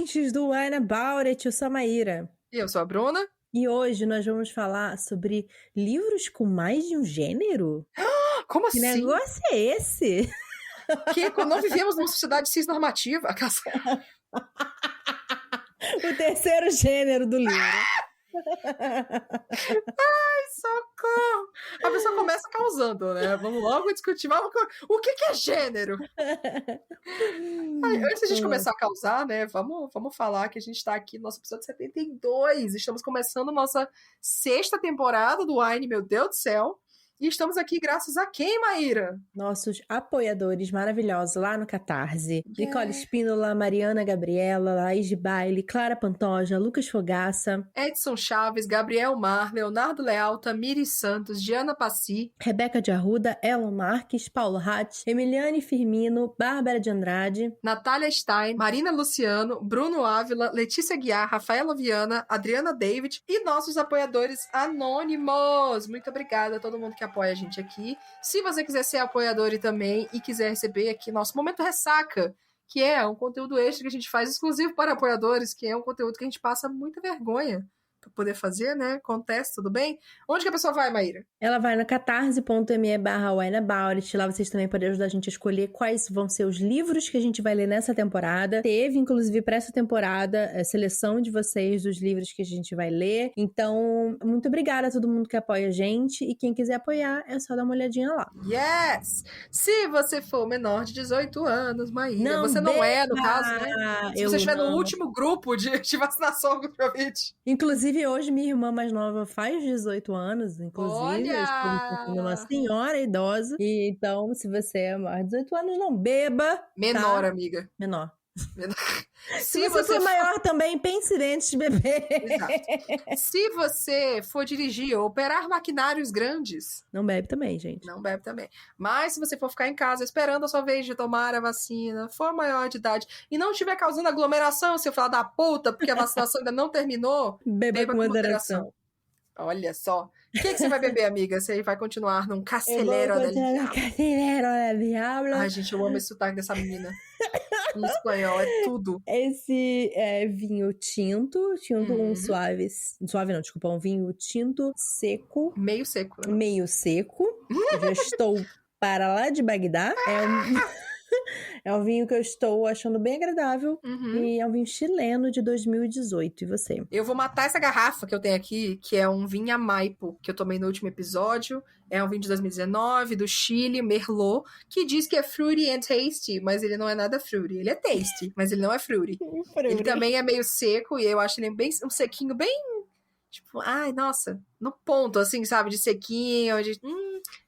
ouvintes do Wine About It, eu sou a Maíra. E eu sou a Bruna. E hoje nós vamos falar sobre livros com mais de um gênero? Como Que assim? negócio é esse? Que não vivemos numa sociedade cisnormativa. O terceiro gênero do livro. Ai, socorro! A pessoa começa causando, né? Vamos logo discutir. O que é gênero? Antes da gente começar a causar, né? Vamos falar que a gente tá aqui no nosso episódio 72. Estamos começando nossa 6ª temporada do Wine, meu Deus do céu. E estamos aqui graças a quem, Maíra? Nossos apoiadores maravilhosos lá no Catarse. Nicole Espínola, Mariana Gabriela, Laís de Baile, Clara Pantoja, Lucas Fogaça, Edson Chaves, Gabriel Mar, Leonardo Leal, Tamires Santos, Diana Passi, Rebeca de Arruda, Elon Marques, Paulo Hatch, Emiliane Firmino, Bárbara de Andrade, Natália Stein, Marina Luciano, Bruno Ávila, Letícia Guiar, Rafaela Viana, Adriana David e nossos apoiadores anônimos. Muito obrigada a todo mundo que apoia a gente aqui. Se você quiser ser apoiador também e quiser receber aqui nosso Momento Ressaca, que é um conteúdo extra que a gente faz exclusivo para apoiadores, que é um conteúdo que a gente passa muita vergonha para poder fazer, né? Acontece, tudo bem? Onde que a pessoa vai, Maíra? Ela vai no catarse.me/wineaboutit. Lá vocês também podem ajudar a gente a escolher quais vão ser os livros que a gente vai ler nessa temporada. Teve, inclusive, para essa temporada, a seleção de vocês dos livros que a gente vai ler. Então, muito obrigada a todo mundo que apoia a gente. E quem quiser apoiar, é só dar uma olhadinha lá. Yes! Se você for menor de 18 anos, Maíra, Não você não é, no caso, né? Se você estiver no último grupo de vacinação contra o Covid. Inclusive, hoje minha irmã mais nova faz 18 anos, inclusive. Olha! Eu estou me sentindo uma senhora idosa. E então, se você é maior de 18 anos, não beba. Menor, tá? amiga. Menor. Se você for maior também, pense antes de beber. Exato. Se você for dirigir ou operar maquinários grandes... Não bebe também, gente. Não bebe também. Mas se você for ficar em casa esperando a sua vez de tomar a vacina, for maior de idade e não estiver causando aglomeração, seu filho da puta, porque a vacinação ainda não terminou, beba com moderação. Olha só. O que você vai beber, amiga? Você vai continuar num Cacelero del Diablo. Cacelero del Diablo. Ai, gente, eu amo esse sotaque dessa menina. Em espanhol, é tudo. Esse é vinho tinto um suave não, desculpa, um vinho tinto seco. Meio seco. Né? Meio seco. Eu já estou para lá de Bagdá. É um vinho que eu estou achando bem agradável. E é um vinho chileno de 2018. E você? Eu vou matar essa garrafa que eu tenho aqui, que é um vinho Maipo, que eu tomei no último episódio. É um vinho de 2019, do Chile, Merlot, que diz que é fruity and tasty, mas ele não é nada fruity. Ele é tasty, mas ele não é fruity. Ele também é meio seco, e eu acho ele bem um sequinho bem... Tipo, ai, nossa, no ponto, assim, sabe? De sequinho, de...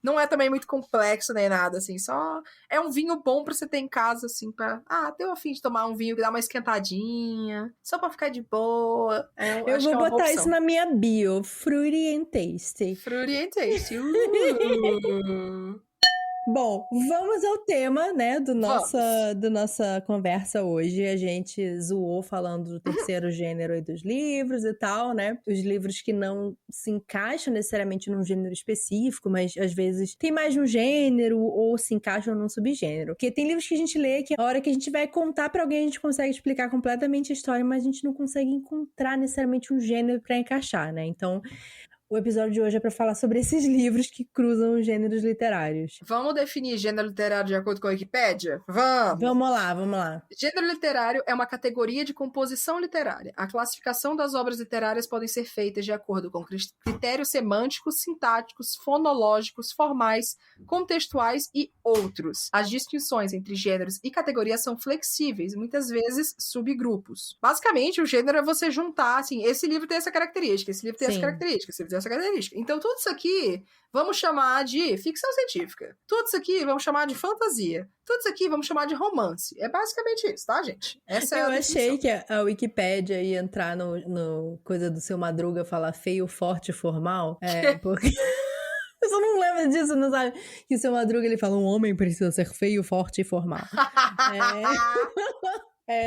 não é também muito complexo nem nada, assim, só é um vinho bom pra você ter em casa, assim, pra... deu a fim de tomar um vinho que dá uma esquentadinha, só pra ficar de boa. Eu vou botar isso na minha bio, fruity and tasty. Fruity and tasty. Bom, vamos ao tema, né, do nossa conversa hoje. A gente zoou falando do terceiro gênero aí dos livros e tal, né? Os livros que não se encaixam necessariamente num gênero específico, mas às vezes tem mais de um gênero ou se encaixam num subgênero. Porque tem livros que a gente lê que a hora que a gente vai contar pra alguém a gente consegue explicar completamente a história, mas a gente não consegue encontrar necessariamente um gênero pra encaixar, né? Então... O episódio de hoje é para falar sobre esses livros que cruzam os gêneros literários. Vamos definir gênero literário de acordo com a Wikipédia? Vamos! Vamos lá. Gênero literário é uma categoria de composição literária. A classificação das obras literárias podem ser feitas de acordo com critérios semânticos, sintáticos, fonológicos, formais, contextuais e outros. As distinções entre gêneros e categorias são flexíveis, muitas vezes subgrupos. Basicamente, o gênero é você juntar, assim, esse livro tem essa característica, esse livro tem essa característica, esse livro tem essa característica. Então, tudo isso aqui vamos chamar de ficção científica. Tudo isso aqui vamos chamar de fantasia. Tudo isso aqui vamos chamar de romance. É basicamente isso, tá, gente? Essa é a definição. Eu achei que a Wikipédia ia entrar no coisa do Seu Madruga falar feio, forte e formal. Porque... Eu só não lembro disso, não sabe? Que o Seu Madruga, ele fala, um homem precisa ser feio, forte e formal.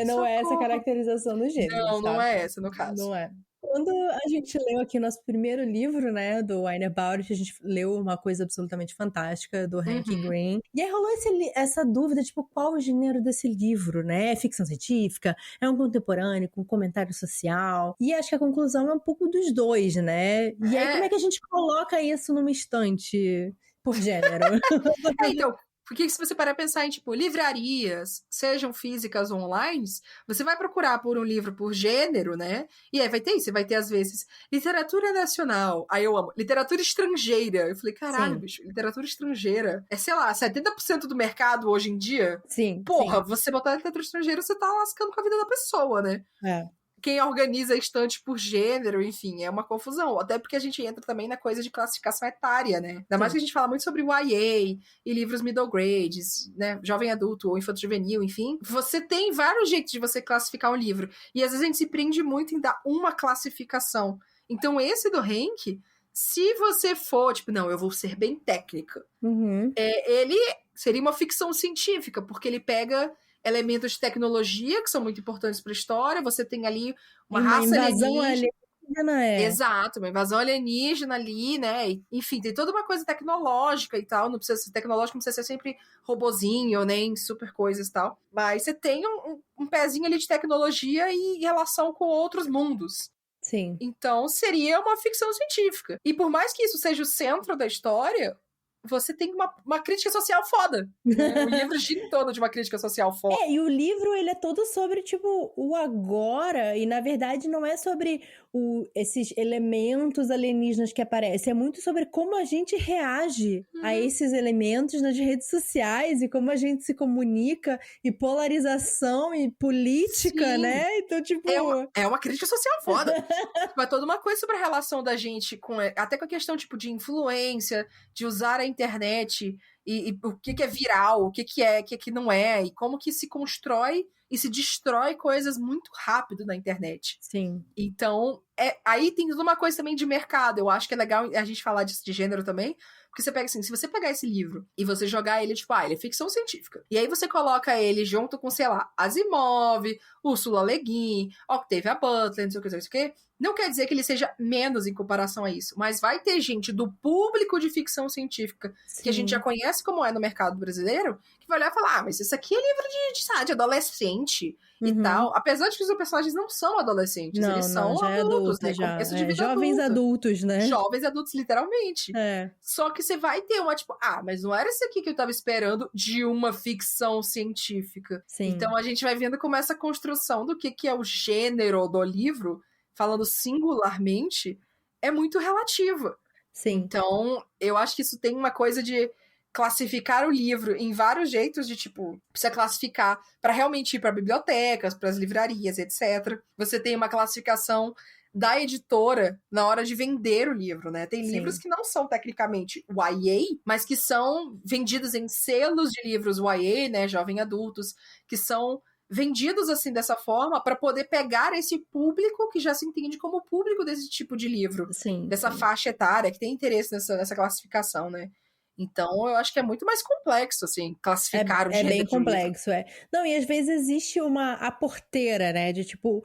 Não é essa a caracterização do gênero, Não, sabe? não é essa, no caso. Não é. Quando a gente leu aqui nosso primeiro livro, né, do Wine About It, a gente leu uma coisa absolutamente fantástica do Hank Green. E aí rolou essa dúvida, tipo, qual o gênero desse livro, né? É ficção científica? É um contemporâneo com comentário social? E acho que a conclusão é um pouco dos dois, né? E aí como é que a gente coloca isso numa estante por gênero? Então, porque se você parar a pensar em, tipo, livrarias, sejam físicas ou online, você vai procurar por um livro por gênero, né? E aí vai ter isso, você vai ter, às vezes, literatura nacional. Aí eu amo. Literatura estrangeira. Eu falei, caralho, Sim. bicho, literatura estrangeira. É, sei lá, 70% do mercado hoje em dia. Sim, Porra, você botar literatura estrangeira, você tá lascando com a vida da pessoa, né? Quem organiza a estante por gênero, enfim, é uma confusão. Até porque a gente entra também na coisa de classificação etária, né? Ainda mais que a gente fala muito sobre o YA e livros middle grades, né? Jovem adulto ou infanto juvenil, enfim. Você tem vários jeitos de você classificar um livro. E às vezes a gente se prende muito em dar uma classificação. Então esse do Hank, se você for, tipo, não, eu vou ser bem técnica. Ele seria uma ficção científica, porque ele pega elementos de tecnologia que são muito importantes para a história. Você tem ali uma raça alienígena. Exato, uma invasão alienígena ali, né? Enfim, tem toda uma coisa tecnológica e tal. Não precisa ser tecnológico, não precisa ser sempre robozinho, nem super coisas e tal. Mas você tem um pezinho ali de tecnologia e relação com outros mundos. Sim. Então seria uma ficção científica. E por mais que isso seja o centro da história, você tem uma crítica social foda. Né? O livro gira em torno de uma crítica social foda. E o livro, ele é todo sobre, tipo, o agora. E, na verdade, não é sobre esses elementos alienígenas que aparecem. É muito sobre como a gente reage a esses elementos nas redes sociais. E como a gente se comunica. E polarização e política, Sim. né? Então, tipo... É uma crítica social foda. É toda uma coisa sobre a relação da gente com... Até com a questão, tipo, de influência, de usar a internet... E o que é viral, o que é, o que não é, e como que se constrói e se destrói coisas muito rápido na internet. Sim. Então, aí tem toda uma coisa também de mercado. Eu acho que é legal a gente falar disso de gênero também, porque você pega assim, se você pegar esse livro e você jogar ele, tipo, ele é ficção científica. E aí você coloca ele junto com, sei lá, Asimov, Ursula Le Guin, Octavia Butler, não sei o que, não quer dizer que ele seja menos em comparação a isso, mas vai ter gente do público de ficção científica, que a gente já conhece como é no mercado brasileiro, que vai olhar e falar, mas isso aqui é livro de adolescente e tal. Apesar de que os personagens não são adolescentes, eles são adultos, né? Começo de vida jovens adultos, né? Jovens adultos, literalmente. Só que você vai ter uma, tipo, mas não era isso aqui que eu tava esperando de uma ficção científica. Sim. Então a gente vai vendo como essa construção do que é o gênero do livro, falando singularmente, é muito relativa. Sim. Então, eu acho que isso tem uma coisa de classificar o livro em vários jeitos de, tipo, precisa classificar para realmente ir para bibliotecas, para as livrarias, etc. Você tem uma classificação da editora na hora de vender o livro, né? Tem livros que não são tecnicamente YA, mas que são vendidos em selos de livros YA, né, jovem adultos, que são vendidos assim dessa forma para poder pegar esse público que já se entende como público desse tipo de livro, dessa faixa etária, que tem interesse nessa classificação, né? Então, eu acho que é muito mais complexo, assim, classificar o gênero. É bem complexo, Não, e às vezes existe a porteira, né, de tipo,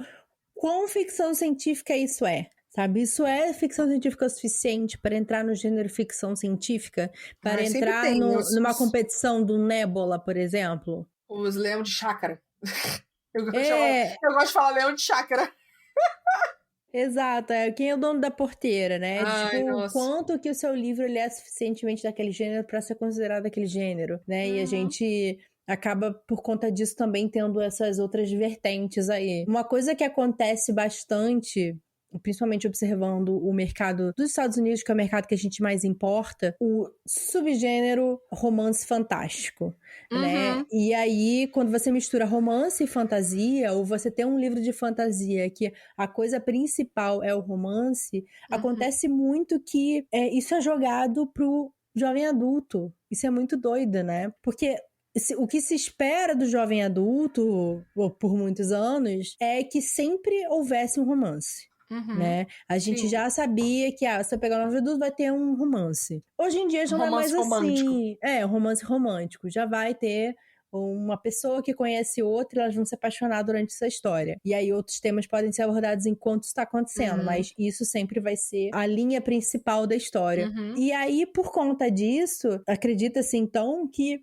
quão ficção científica isso é? Sabe, isso é ficção científica o suficiente para entrar no gênero ficção científica? Para entrar numa competição do Nebula, por exemplo? Os leão de chácara. Eu gosto de falar leão de chácara. Exato, quem é o dono da porteira, né? Ai, tipo, quanto que o seu livro ele é suficientemente daquele gênero para ser considerado daquele gênero, né? E a gente acaba, por conta disso, também tendo essas outras vertentes aí. Uma coisa que acontece bastante, principalmente observando o mercado dos Estados Unidos, que é o mercado que a gente mais importa, o subgênero romance fantástico, né? E aí, quando você mistura romance e fantasia, ou você tem um livro de fantasia que a coisa principal é o romance, acontece muito que isso é jogado pro jovem adulto. Isso é muito doido, né? Porque o que se espera do jovem adulto, por muitos anos, é que sempre houvesse um romance. Né? A gente já sabia que se eu pegar um jovem adulto vai ter um romance. Hoje em dia já não é mais assim. Um romance romântico. Já vai ter ou uma pessoa que conhece outra, elas vão se apaixonar durante essa história. E aí outros temas podem ser abordados enquanto está acontecendo, mas isso sempre vai ser a linha principal da história. E aí, por conta disso, acredita-se então que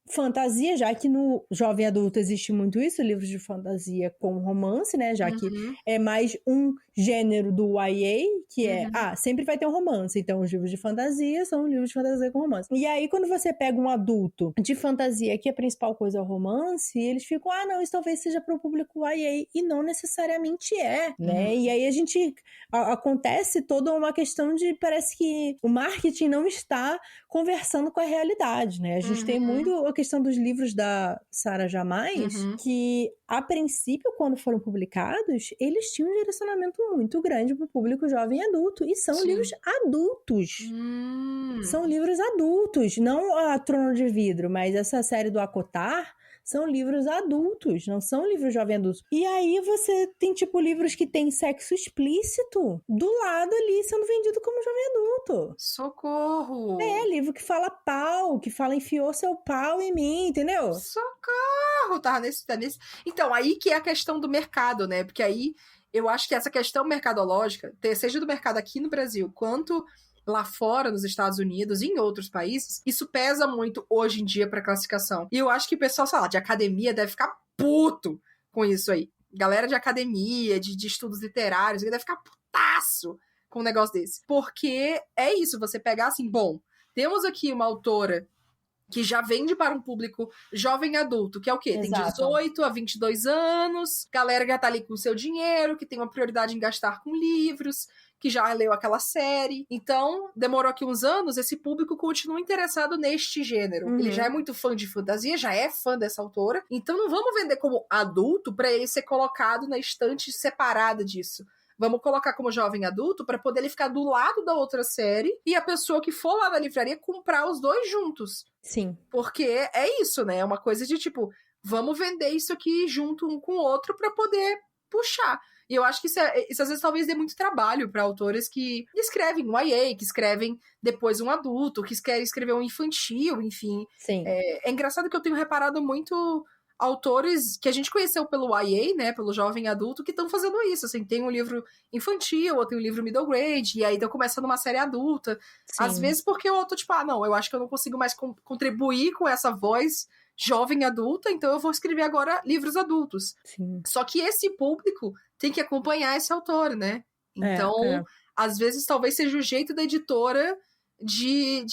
fantasia, já que no jovem adulto existe muito isso, livros de fantasia com romance, né? Já que é mais um gênero do YA, que sempre vai ter um romance. Então, os livros de fantasia são livros de fantasia com romance. E aí, quando você pega um adulto de fantasia, que a principal coisa é o romance, eles ficam, não, isso talvez seja para o público YA. E não necessariamente é, né? E aí, acontece toda uma questão de, parece que o marketing não está conversando com a realidade, né? A gente tem muito a questão dos livros da Sarah Jamais, que a princípio, quando foram publicados, eles tinham um direcionamento muito grande para o público jovem e adulto, e são livros adultos. São livros adultos, não a Trono de Vidro, mas essa série do Acotar são livros adultos, não são livros jovem adultos. E aí você tem, tipo, livros que tem sexo explícito do lado ali, sendo vendido como jovem adulto. Socorro! Livro que fala pau, que fala enfiou seu pau em mim, entendeu? Socorro! Tá nesse... Então, aí que é a questão do mercado, né? Porque aí eu acho que essa questão mercadológica, seja do mercado aqui no Brasil, quanto lá fora, nos Estados Unidos e em outros países, isso pesa muito hoje em dia pra classificação. E eu acho que o pessoal, sei lá, de academia deve ficar puto com isso aí. Galera de academia, de estudos literários, deve ficar putaço com um negócio desse. Porque é isso, você pegar assim, bom, temos aqui uma autora que já vende para um público jovem adulto, que é o quê? Exato. Tem 18 a 22 anos, galera que já tá ali com o seu dinheiro, que tem uma prioridade em gastar com livros, que já leu aquela série. Então, demorou aqui uns anos, esse público continua interessado neste gênero. Ele já é muito fã de fantasia, já é fã dessa autora, então não vamos vender como adulto para ele ser colocado na estante separada disso. Vamos colocar como jovem adulto para poder ele ficar do lado da outra série e a pessoa que for lá na livraria comprar os dois juntos. Sim. Porque é isso, né? É uma coisa de tipo, vamos vender isso aqui junto um com o outro para poder puxar. E eu acho que isso às vezes talvez dê muito trabalho para autores que escrevem um YA, que escrevem depois um adulto, que querem escrever um infantil, enfim. Sim. É engraçado que eu tenho reparado muito autores que a gente conheceu pelo YA, né, pelo jovem adulto, que estão fazendo isso, assim, tem um livro infantil, ou tem um livro middle grade, e aí estão começando uma série adulta. Sim. Às vezes porque eu tô tipo, não, eu acho que eu não consigo mais contribuir com essa voz jovem adulta, então eu vou escrever agora livros adultos. Sim. Só que esse público tem que acompanhar esse autor, né? Então, às vezes talvez seja o jeito da editora de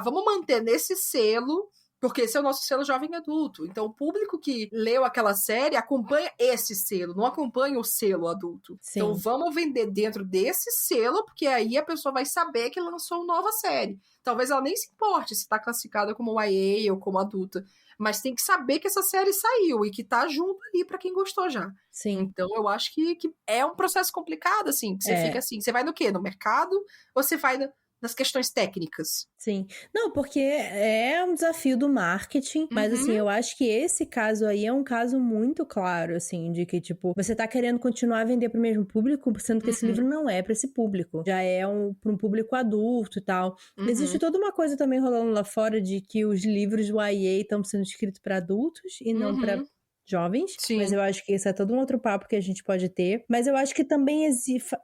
vamos manter nesse selo, porque esse é o nosso selo jovem adulto. Então, o público que leu aquela série acompanha esse selo, não acompanha o selo adulto. Sim. Então, vamos vender dentro desse selo, porque aí a pessoa vai saber que lançou uma nova série. Talvez ela nem se importe se está classificada como YA ou como adulta, mas tem que saber que essa série saiu e que tá junto ali para quem gostou já. Sim. Então, eu acho que é um processo complicado, assim. Você fica assim, você vai no quê? No mercado? Ou você vai nas questões técnicas? Sim. Não, porque é um desafio do marketing, mas assim, eu acho que esse caso aí é um caso muito claro, assim, de que, tipo, você tá querendo continuar a vender pro mesmo público, sendo que esse livro não é pra esse público. Já é pra um público adulto e tal. Existe toda uma coisa também rolando lá fora de que os livros do YA estão sendo escritos pra adultos e não pra jovens, Sim. Mas eu acho que isso é todo um outro papo que a gente pode ter. Mas eu acho que também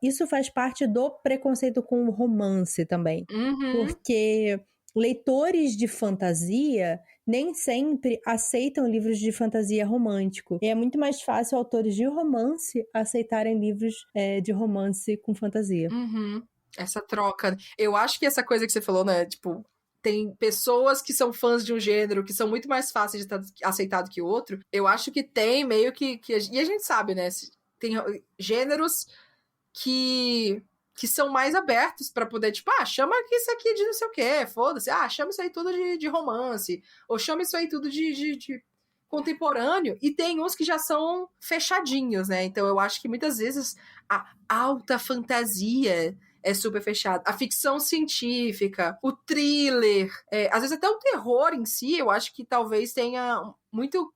isso faz parte do preconceito com o romance também. Porque leitores de fantasia nem sempre aceitam livros de fantasia romântico. E é muito mais fácil autores de romance aceitarem livros de romance com fantasia. Essa troca. Eu acho que essa coisa que você falou, né? Tipo, tem pessoas que são fãs de um gênero que são muito mais fáceis de estar aceitado que o outro. Eu acho que tem meio que e a gente sabe, né? Tem gêneros que são mais abertos pra poder, tipo, chama isso aqui de não sei o quê, foda-se. Chama isso aí tudo de romance. Ou chama isso aí tudo de contemporâneo. E tem uns que já são fechadinhos, né? Então eu acho que muitas vezes a alta fantasia é super fechado. A ficção científica, o thriller, às vezes até o terror em si, eu acho que talvez tenha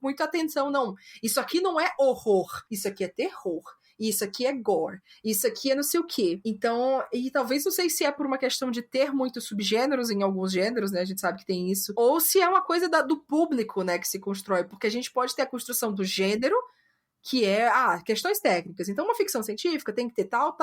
muita atenção. Não, isso aqui não é horror, isso aqui é terror. isso aqui é gore, isso aqui é não sei o quê. Então, e talvez, não sei se é por uma questão de ter muitos subgêneros em alguns gêneros, né, a gente sabe que tem isso, ou se é uma coisa do público, né, que se constrói, porque a gente pode ter a construção do gênero, que é, questões técnicas. Então, uma ficção científica tem que ter tal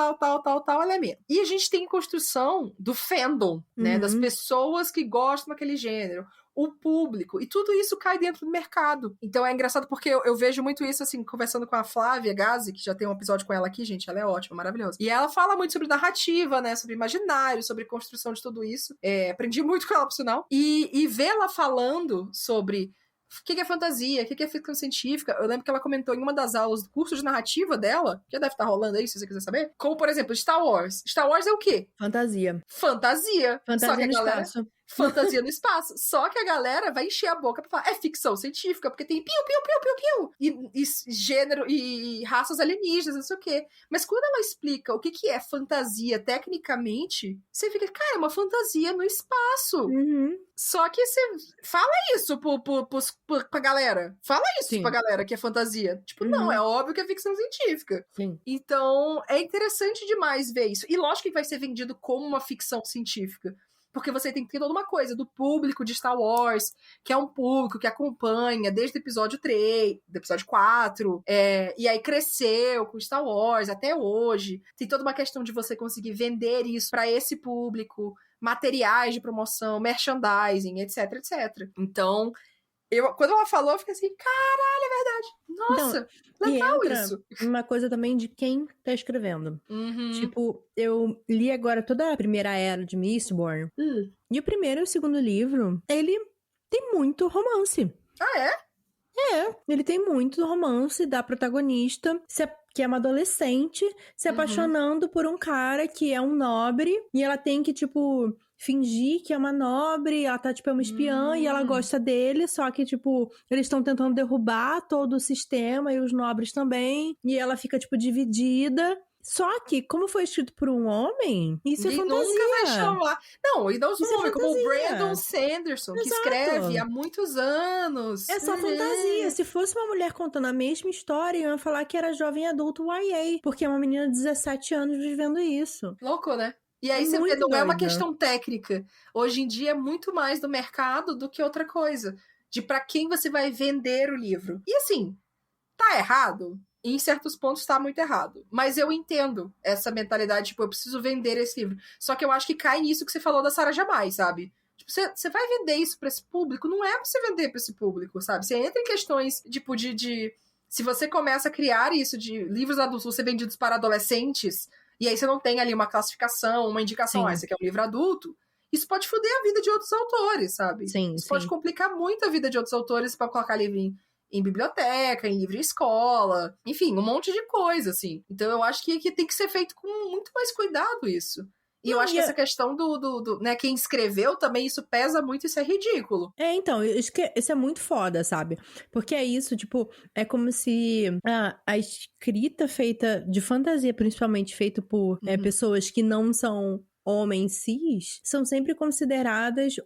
elemento. E a gente tem a construção do fandom, né? Das pessoas que gostam daquele gênero, o público, e tudo isso cai dentro do mercado. Então, é engraçado porque eu vejo muito isso, assim, conversando com a Flávia Gazi, que já tem um episódio com ela aqui, gente, ela é ótima, maravilhosa. E ela fala muito sobre narrativa, né? Sobre imaginário, sobre construção de tudo isso. Aprendi muito com ela, por sinal. E vê-la falando sobre o que é fantasia, o que é ficção científica. Eu lembro que ela comentou em uma das aulas do curso de narrativa dela, que já deve estar rolando aí, se você quiser saber, como, por exemplo, Star Wars. Star Wars é o quê? Fantasia. Fantasia. Só que a no galera... espaço. Fantasia no espaço. Só que a galera vai encher a boca pra falar, é ficção científica, porque tem piu. E gênero, e raças alienígenas, não sei o quê. Mas quando ela explica o que é fantasia tecnicamente, você fica, cara, é uma fantasia no espaço. Só que você fala isso pra galera. Fala isso pra galera que é fantasia. Tipo, não, é óbvio que é ficção científica. Sim. Então, é interessante demais ver isso. E lógico que vai ser vendido como uma ficção científica. Porque você tem que ter toda uma coisa do público de Star Wars, que é um público que acompanha desde o episódio 3, do episódio 4, e aí cresceu com Star Wars até hoje. Tem toda uma questão de você conseguir vender isso para esse público, materiais de promoção, merchandising, etc, etc. Então, quando ela falou, eu fiquei assim, caralho, é verdade. Nossa, legal isso. Uma coisa também de quem tá escrevendo. Tipo, eu li agora toda a primeira era de Mistborn. E o primeiro e o segundo livro, ele tem muito romance. Ah, é? Ele tem muito romance da protagonista, que é uma adolescente, se apaixonando por um cara que é um nobre, e ela tem que, tipo, fingir que é uma nobre, ela tá, tipo, é uma espiã, e ela gosta dele, só que, tipo, eles estão tentando derrubar todo o sistema, e os nobres também, e ela fica, tipo, dividida. Só que, como foi escrito por um homem, isso é fantasia. Nunca vai chamar. Não, e não os homens, como o Brandon Sanderson, que Exato. escreve há muitos anos. É só fantasia. Se fosse uma mulher contando a mesma história, eu ia falar que era jovem adulto YA, porque é uma menina de 17 anos vivendo isso. Louco, né? E aí você vê, não é uma questão técnica. Hoje em dia é muito mais do mercado do que outra coisa. De pra quem você vai vender o livro. E assim, tá errado? Em certos pontos tá muito errado. Mas eu entendo essa mentalidade, tipo, eu preciso vender esse livro. Só que eu acho que cai nisso que você falou da Sarah Jamais, sabe? Tipo, você vai vender isso pra esse público? Não é pra você vender pra esse público, sabe? Você entra em questões, tipo, de... Se você começa a criar isso de livros adultos, você vendidos para adolescentes, e aí você não tem ali uma classificação, uma indicação, esse aqui é um livro adulto, isso pode foder a vida de outros autores, sabe? Isso pode complicar muito a vida de outros autores pra colocar livro em biblioteca, em livro em escola, enfim, um monte de coisa, assim. Então eu acho que tem que ser feito com muito mais cuidado isso. E eu acho que essa questão né, quem escreveu também, isso pesa muito, isso é ridículo. Então, isso é muito foda, sabe? Porque é isso, tipo, é como se a escrita feita de fantasia, principalmente feita por pessoas que não são homens cis, são sempre consideradas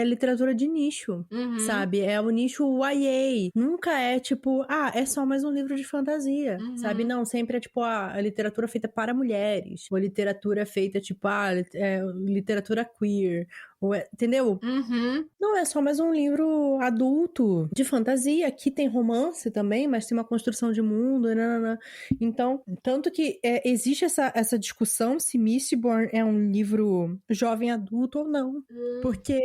literatura de nicho, sabe? É o nicho YA. Nunca é tipo, é só mais um livro de fantasia, sabe? Não, sempre é tipo a literatura feita para mulheres. Ou a literatura feita tipo, literatura queer. Entendeu? Não é só mais um livro adulto de fantasia. Aqui tem romance também, mas tem uma construção de mundo. Então, tanto que existe essa discussão se Mistborn é um livro jovem adulto ou não. Porque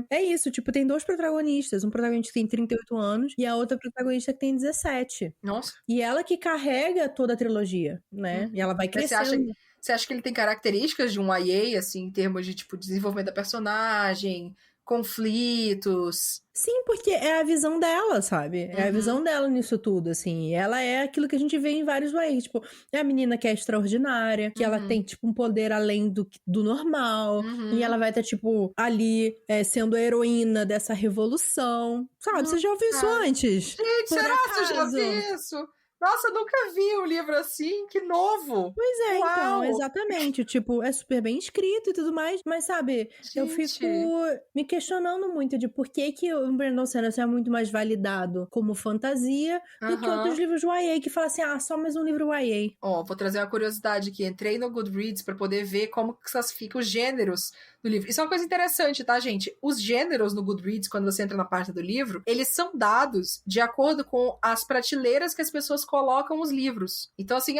é isso, tipo, tem dois protagonistas. Um protagonista que tem 38 anos e a outra protagonista que tem 17. Nossa. E ela que carrega toda a trilogia, né? E ela vai crescendo. Você acha que ele tem características de um YA, assim, em termos de, tipo, desenvolvimento da personagem, conflitos? Sim, porque é a visão dela, sabe? É a visão dela nisso tudo, assim. Ela é aquilo que a gente vê em vários ways. Tipo, é a menina que é extraordinária, que ela tem, tipo, um poder além do normal. E ela vai estar, tipo, ali sendo a heroína dessa revolução. Sabe? Você já ouviu isso antes? Gente, será que eu já vi isso? Nossa, eu nunca vi um livro assim, que novo! Pois é, Uau! então, exatamente. Tipo, é super bem escrito e tudo mais, mas sabe, eu fico Gente. me questionando muito de por que que o Brandon Sanderson é muito mais validado como fantasia do que outros Aham. livros YA, que falam assim, ah, só mais um livro YA. Ó, vou trazer uma curiosidade aqui. Entrei no Goodreads para poder ver como que classifica os gêneros do livro. Isso é uma coisa interessante, tá, gente? Os gêneros no Goodreads, quando você entra na parte do livro, eles são dados de acordo com as prateleiras que as pessoas colocam os livros. Então, assim,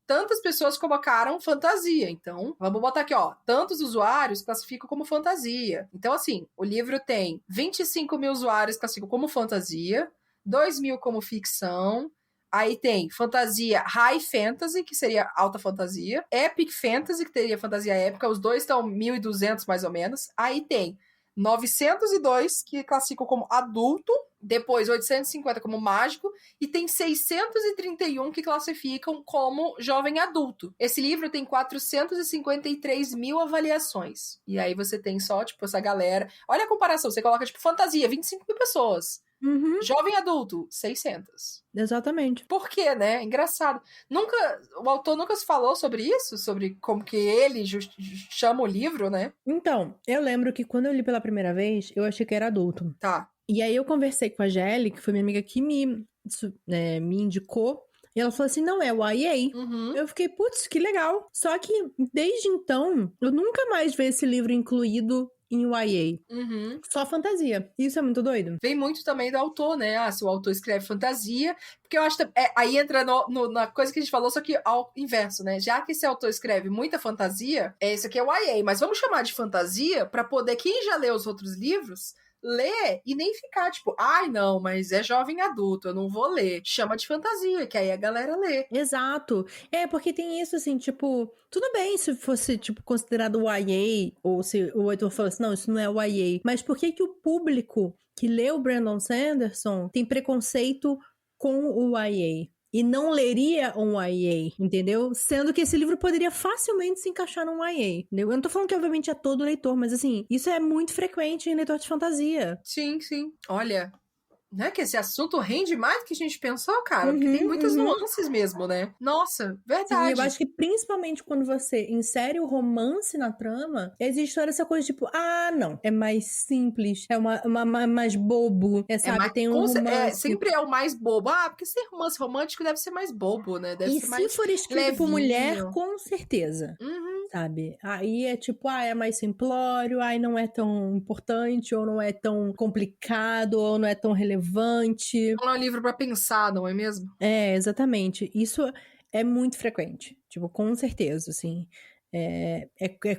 tantas pessoas colocaram fantasia. Então, vamos botar aqui, ó. Tantos usuários classificam como fantasia. Então, assim, o livro tem 25 mil usuários que classificam como fantasia, 2 mil como ficção. Aí tem fantasia high fantasy, que seria alta fantasia. Epic fantasy, que teria fantasia épica. Os dois estão 1.200 mais ou menos. Aí tem 902, que classificam como adulto. Depois 850 como mágico. E tem 631 que classificam como jovem adulto. Esse livro tem 453 mil avaliações. E aí você tem só, tipo, essa galera. Olha a comparação. Você coloca, tipo, fantasia, 25 mil pessoas. Uhum, Jovem adulto, 600. exatamente. Por quê, né? Engraçado. O autor nunca se falou sobre isso? Sobre como que ele chama o livro, né? Então, eu lembro que quando eu li pela primeira vez, eu achei que era adulto. Tá. E aí eu conversei com a Gelly, que foi minha amiga que me indicou, e ela falou assim, não, é o YA. Uhum. Eu fiquei, putz, que legal. Só que, desde então, eu nunca mais vi esse livro incluído em YA. Uhum. Só fantasia. Isso é muito doido. Vem muito também do autor, né? Se o autor escreve fantasia, porque eu acho que aí entra na coisa que a gente falou, só que ao inverso, né? Já que esse autor escreve muita fantasia, esse aqui é o YA, mas vamos chamar de fantasia para poder, quem já leu os outros livros, ler e nem ficar tipo, ai não, mas é jovem adulto, eu não vou ler. Chama de fantasia, que aí a galera lê. Exato. É, porque tem isso, assim, tipo, tudo bem se fosse, tipo, considerado YA, ou se o autor falasse, não, isso não é YA, mas por que que o público que lê o Brandon Sanderson tem preconceito com o YA? E não leria um YA, entendeu? Sendo que esse livro poderia facilmente se encaixar num YA, entendeu? Eu não tô falando que, obviamente, é todo leitor, mas, assim, isso é muito frequente em leitor de fantasia. Sim, sim. Olha, né, que esse assunto rende mais do que a gente pensou, cara, porque tem muitas nuances mesmo, né? Nossa, Sim, eu verdade. acho que principalmente quando você insere o romance na trama, existe toda essa coisa tipo, ah, não, é mais simples, é mais bobo, sabe? Tem um romance. Sempre é o mais bobo. Porque ser romance romântico deve ser mais bobo, né? Deve E ser se mais for escrito por levinho. mulher, com certeza. Uhum. Sabe? Aí é tipo, é mais simplório, não é tão importante, ou não é tão complicado, ou não é tão relevante. Não é um livro pra pensar, não é mesmo? É, exatamente. Isso é muito frequente. Tipo, com certeza, assim. É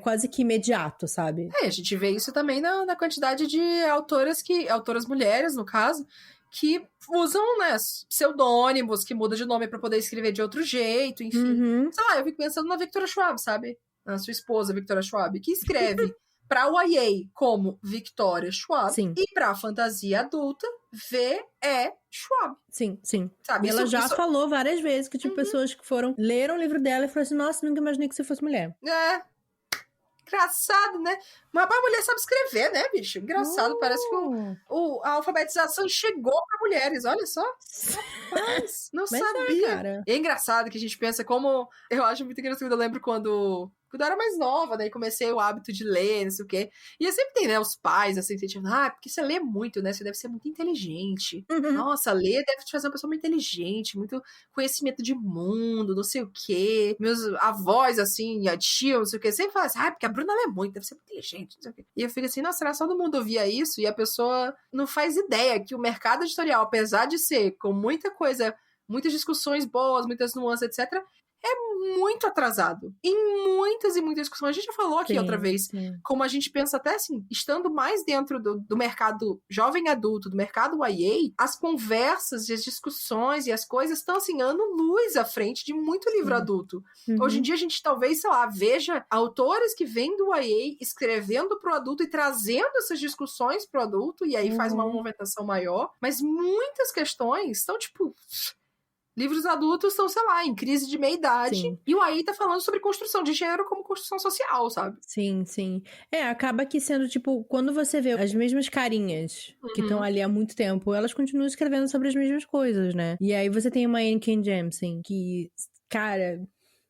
quase que imediato, sabe? A gente vê isso também na quantidade de autoras mulheres, no caso, que usam, né, pseudônimos, que mudam de nome pra poder escrever de outro jeito, enfim. Uhum. Sei lá, eu fico pensando na Victoria Schwab, sabe? Na sua esposa, Victoria Schwab, que escreve pra YA como Victoria Schwab Sim. e pra fantasia adulta, V.E. Schwab. Sim, sim. Sabe? E ela já falou várias vezes que, tipo, pessoas que leram o livro dela e falaram assim, nossa, nunca imaginei que você fosse mulher. É. Engraçado, né? Mas a mulher sabe escrever, né, bicho? Engraçado, parece que a alfabetização chegou para mulheres, olha só. Rapaz, não sabia. Cara. E é engraçado que a gente pensa como... Eu acho muito engraçado, eu lembro quando eu era mais nova, né, e comecei o hábito de ler, não sei o quê. E sempre tem, né, os pais, assim, tipo, porque você lê muito, né, você deve ser muito inteligente. Nossa, ler deve te fazer uma pessoa muito inteligente, muito conhecimento de mundo, não sei o quê. Meus avós, assim, a tia, não sei o quê, sempre falam assim, porque a Bruna lê muito, deve ser muito inteligente, não sei o quê. E eu fico assim, nossa, será que todo mundo ouvia isso? E a pessoa não faz ideia que o mercado editorial, apesar de ser com muita coisa, muitas discussões boas, muitas nuances, etc., é muito atrasado. Em muitas e muitas discussões. A gente já falou aqui outra vez, como a gente pensa até assim, estando mais dentro do mercado jovem adulto, do mercado YA, as conversas e as discussões e as coisas estão assim, ano-luz à frente de muito livro adulto. Hoje em dia a gente talvez, sei lá, veja autores que vêm do YA escrevendo pro adulto e trazendo essas discussões pro adulto, e aí faz uma movimentação maior, mas muitas questões estão tipo... Livros adultos estão, sei lá, em crise de meia-idade. Sim. E o AI tá falando sobre construção de gênero como construção social, sabe? Sim, sim. Acaba que sendo, tipo, quando você vê as mesmas carinhas que estão ali há muito tempo, elas continuam escrevendo sobre as mesmas coisas, né? E aí você tem uma Anne K. Jemisin, que, cara,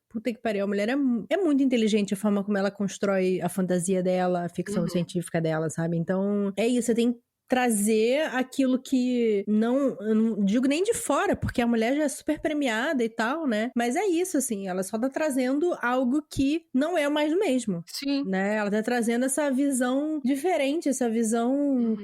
puta que pariu, a mulher é muito inteligente a forma como ela constrói a fantasia dela, a ficção científica dela, sabe? Então, é isso, você tem que trazer aquilo que eu não digo nem de fora, porque a mulher já é super premiada e tal, né? Mas é isso, assim, ela só tá trazendo algo que não é mais do mesmo. Sim. Né? Ela tá trazendo essa visão diferente, essa visão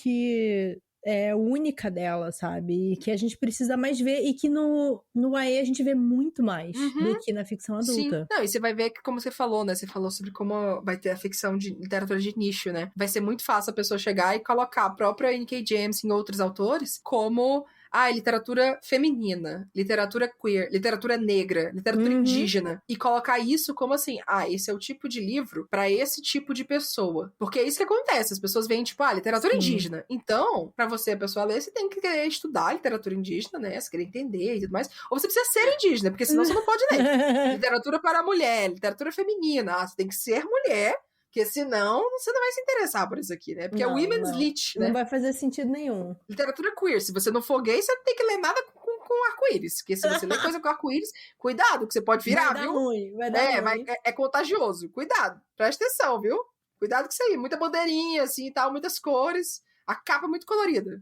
que é única dela, sabe? E que a gente precisa mais ver e que no AE a gente vê muito mais do que na ficção adulta. Sim. Não, e você vai ver que, como você falou, né? Você falou sobre como vai ter a ficção de literatura de nicho, né? Vai ser muito fácil a pessoa chegar e colocar a própria N.K. Jemisin e outros autores como literatura feminina, literatura queer, literatura negra, literatura indígena. E colocar isso como assim, esse é o tipo de livro pra esse tipo de pessoa. Porque é isso que acontece, as pessoas veem, tipo, literatura indígena. Então, pra você, a pessoa ler, você tem que querer estudar literatura indígena, né? Você querer entender e tudo mais. Ou você precisa ser indígena, porque senão você não pode ler. Literatura para a mulher, literatura feminina. Você tem que ser mulher, porque senão você não vai se interessar por isso aqui, né? Porque não, é women's lit, né? Não vai fazer sentido nenhum. Literatura queer. Se você não for gay, você não tem que ler nada com arco-íris. Porque se você ler coisa com arco-íris, cuidado, que você pode virar, vai viu? Vai dar ruim. É contagioso. Cuidado. Presta atenção, viu? Cuidado com isso aí. Muita bandeirinha, assim, e tal, muitas cores. A capa muito colorida.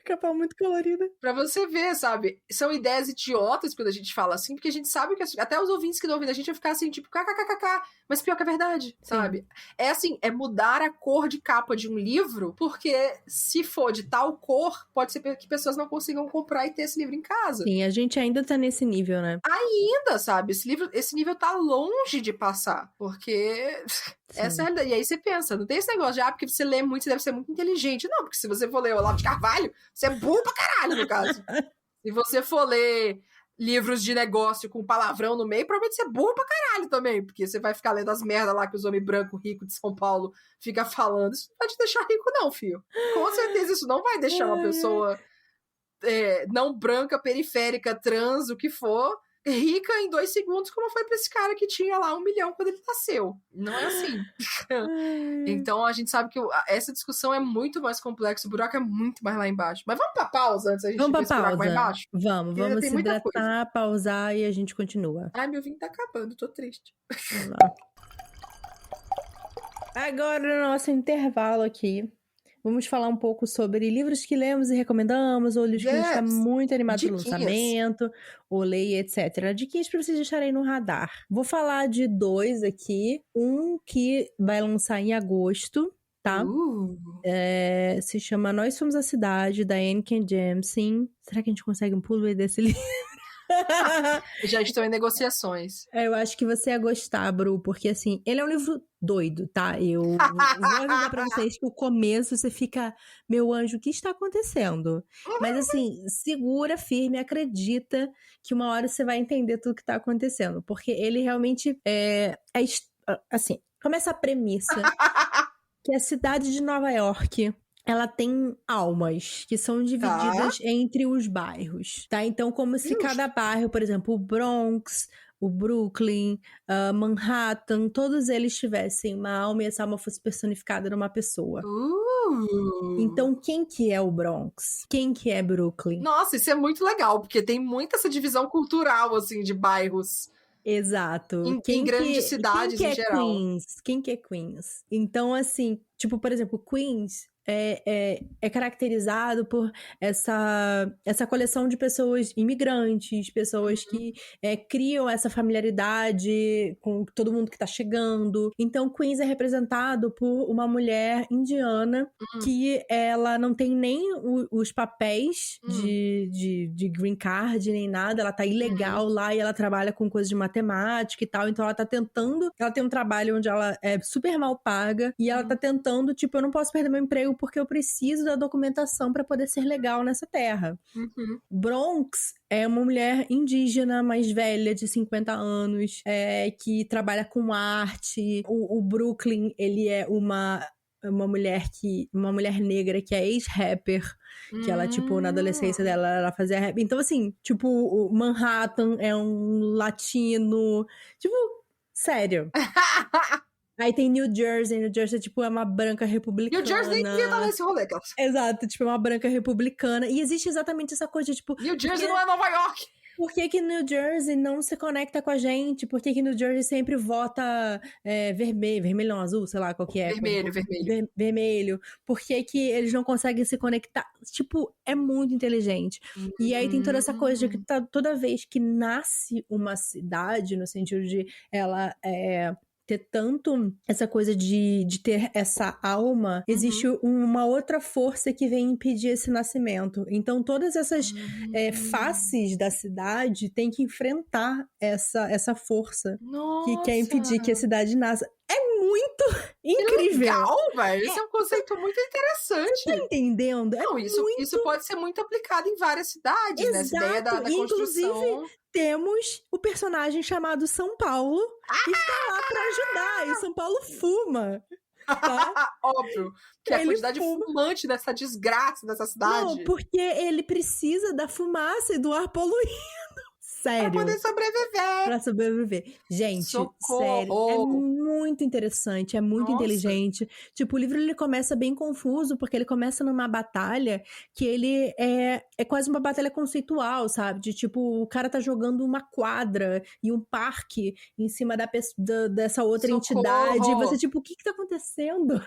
Capa muito colorida. Pra você ver, sabe? São ideias idiotas quando a gente fala assim, porque a gente sabe que até os ouvintes que não ouvem a gente vão ficar assim, tipo, kkkk, mas pior que é verdade, sabe? É assim, é mudar a cor de capa de um livro, porque se for de tal cor, pode ser que pessoas não consigam comprar e ter esse livro em casa. Sim, a gente ainda tá nesse nível, né? Ainda, sabe? Esse nível tá longe de passar, porque essa é a realidade. E aí você pensa, não tem esse negócio de, porque você lê muito, você deve ser muito inteligente. Não, porque se você for ler o Olavo de Carvalho, você é burro pra caralho, no caso. Se você for ler livros de negócio com palavrão no meio, provavelmente você é burro pra caralho também, porque você vai ficar lendo as merdas lá que os homens brancos ricos de São Paulo ficam falando. Isso não vai te deixar rico não, filho. Com certeza isso não vai deixar uma pessoa não branca, periférica, trans, o que for, rica em 2 segundos, como foi pra esse cara que tinha lá 1 milhão quando ele nasceu. Não é assim. Então a gente sabe que essa discussão é muito mais complexa, o buraco é muito mais lá embaixo. Mas vamos pra pausa antes da gente ver esse buraco lá embaixo? Vamos se hidratar, pausar e a gente continua. Ai, meu vinho tá acabando, tô triste. Vamos lá. Agora no nosso intervalo aqui, vamos falar um pouco sobre livros que lemos e recomendamos, ou livros que a gente está muito animado pelo lançamento, ou leia, etc. Diquinhas para vocês deixarem no radar. Vou falar de 2 aqui. Um que vai lançar em agosto, tá? Se chama Nós Somos a Cidade, da Anne K. Jemisin. Será que a gente consegue um pulo desse livro? Já estou em negociações. Eu acho que você ia gostar, Bru, porque assim, ele é um livro doido, tá? Eu vou avisar pra vocês que o começo você fica, meu anjo, o que está acontecendo? Mas assim, segura firme, acredita que uma hora você vai entender tudo que tá acontecendo, porque ele realmente assim, começa a premissa que a cidade de Nova York, ela tem almas que são divididas entre os bairros, tá? Então, como se cada bairro, por exemplo, o Bronx, o Brooklyn, Manhattan, todos eles tivessem uma alma e essa alma fosse personificada numa pessoa. Então, quem que é o Bronx? Quem que é Brooklyn? Nossa, isso é muito legal, porque tem muita essa divisão cultural, assim, de bairros. Exato. Em grandes cidades, em geral. Quem que é Queens? Então, assim, tipo, por exemplo, Queens é caracterizado por essa coleção de pessoas imigrantes, pessoas que criam essa familiaridade com todo mundo que tá chegando. Então, Queens é representado por uma mulher indiana que ela não tem nem os papéis de green card, nem nada. Ela tá ilegal lá e ela trabalha com coisas de matemática e tal. Então, ela tá tentando... Ela tem um trabalho onde ela é super mal paga e ela tá tentando, tipo, eu não posso perder meu emprego porque eu preciso da documentação para poder ser legal nessa terra. Bronx é uma mulher indígena mais velha, de 50 anos, que trabalha com arte. O Brooklyn, ele é uma uma mulher negra que é ex-rapper, que ela, tipo, na adolescência dela, ela fazia rap. Então, assim, tipo, o Manhattan é um latino, tipo, sério. Aí tem New Jersey, tipo, é uma branca republicana. New Jersey nem devia estar nesse rolê, Klaus. Exato, tipo, é uma branca republicana. E existe exatamente essa coisa, tipo... New Jersey não é Nova York! Por que New Jersey não se conecta com a gente? Por que New Jersey sempre vota vermelho não, azul, sei lá qual que é. Vermelho. Vermelho. Por que eles não conseguem se conectar? Tipo, é muito inteligente. E aí tem toda essa coisa de que toda vez que nasce uma cidade, no sentido de ela ter tanto essa coisa de ter essa alma, existe uma outra força que vem impedir esse nascimento. Então, todas essas faces da cidade têm que enfrentar essa força que quer impedir que a cidade nasça. É muito incrível. Legal, velho. Esse é um conceito muito interessante. Você tá entendendo? Não, isso pode ser muito aplicado em várias cidades, Exato. né? Essa ideia da construção. Inclusive, temos o personagem chamado São Paulo que está lá pra ajudar. E São Paulo fuma. Tá? Óbvio. Que a quantidade fumante dessa desgraça dessa cidade. Não, porque ele precisa da fumaça e do ar poluído. Sério. Pra poder sobreviver. Pra sobreviver. Gente, Socorro. Sério. É muito interessante, é muito inteligente. Tipo, o livro ele começa bem confuso, porque ele começa numa batalha que ele é quase uma batalha conceitual, sabe? De tipo, o cara tá jogando uma quadra e um parque em cima dessa outra entidade. E você, tipo, o que tá acontecendo?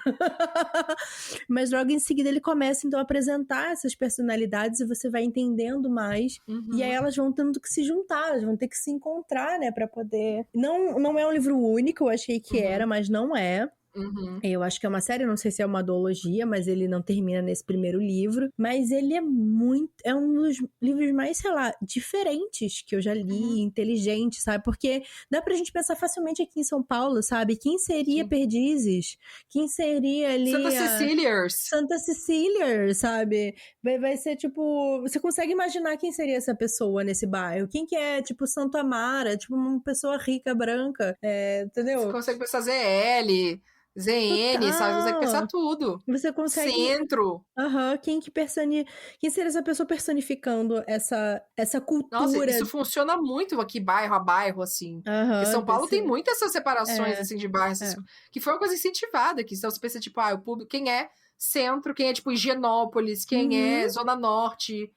Mas logo em seguida ele começa, então, a apresentar essas personalidades e você vai entendendo mais. E aí elas vão tendo que se juntar, elas vão ter que se encontrar, né, pra poder... Não é um livro único, eu achei que era, mas não é. Eu acho que é uma série, não sei se é uma duologia, mas ele não termina nesse primeiro livro. Mas ele é um dos livros mais, sei lá, diferentes que eu já li, inteligente, sabe? Porque dá pra gente pensar facilmente aqui em São Paulo, sabe? Quem seria Perdizes? Quem seria ali... Santa Cecília, sabe? Vai ser tipo... Você consegue imaginar quem seria essa pessoa nesse bairro? Quem que é, tipo, Santo Amara? Tipo, uma pessoa rica, branca, entendeu? Você consegue pensar ZL... ZN, sabe? Você consegue pensar tudo. Você consegue... Centro. Quem seria essa pessoa personificando essa cultura? Nossa, isso funciona muito aqui, bairro a bairro, assim. Porque São Paulo tem muitas essas separações, assim, de bairros. Que foi uma coisa incentivada aqui. Então você pensa, tipo, o público, quem é centro, quem é, tipo, Higienópolis, quem é Zona Norte...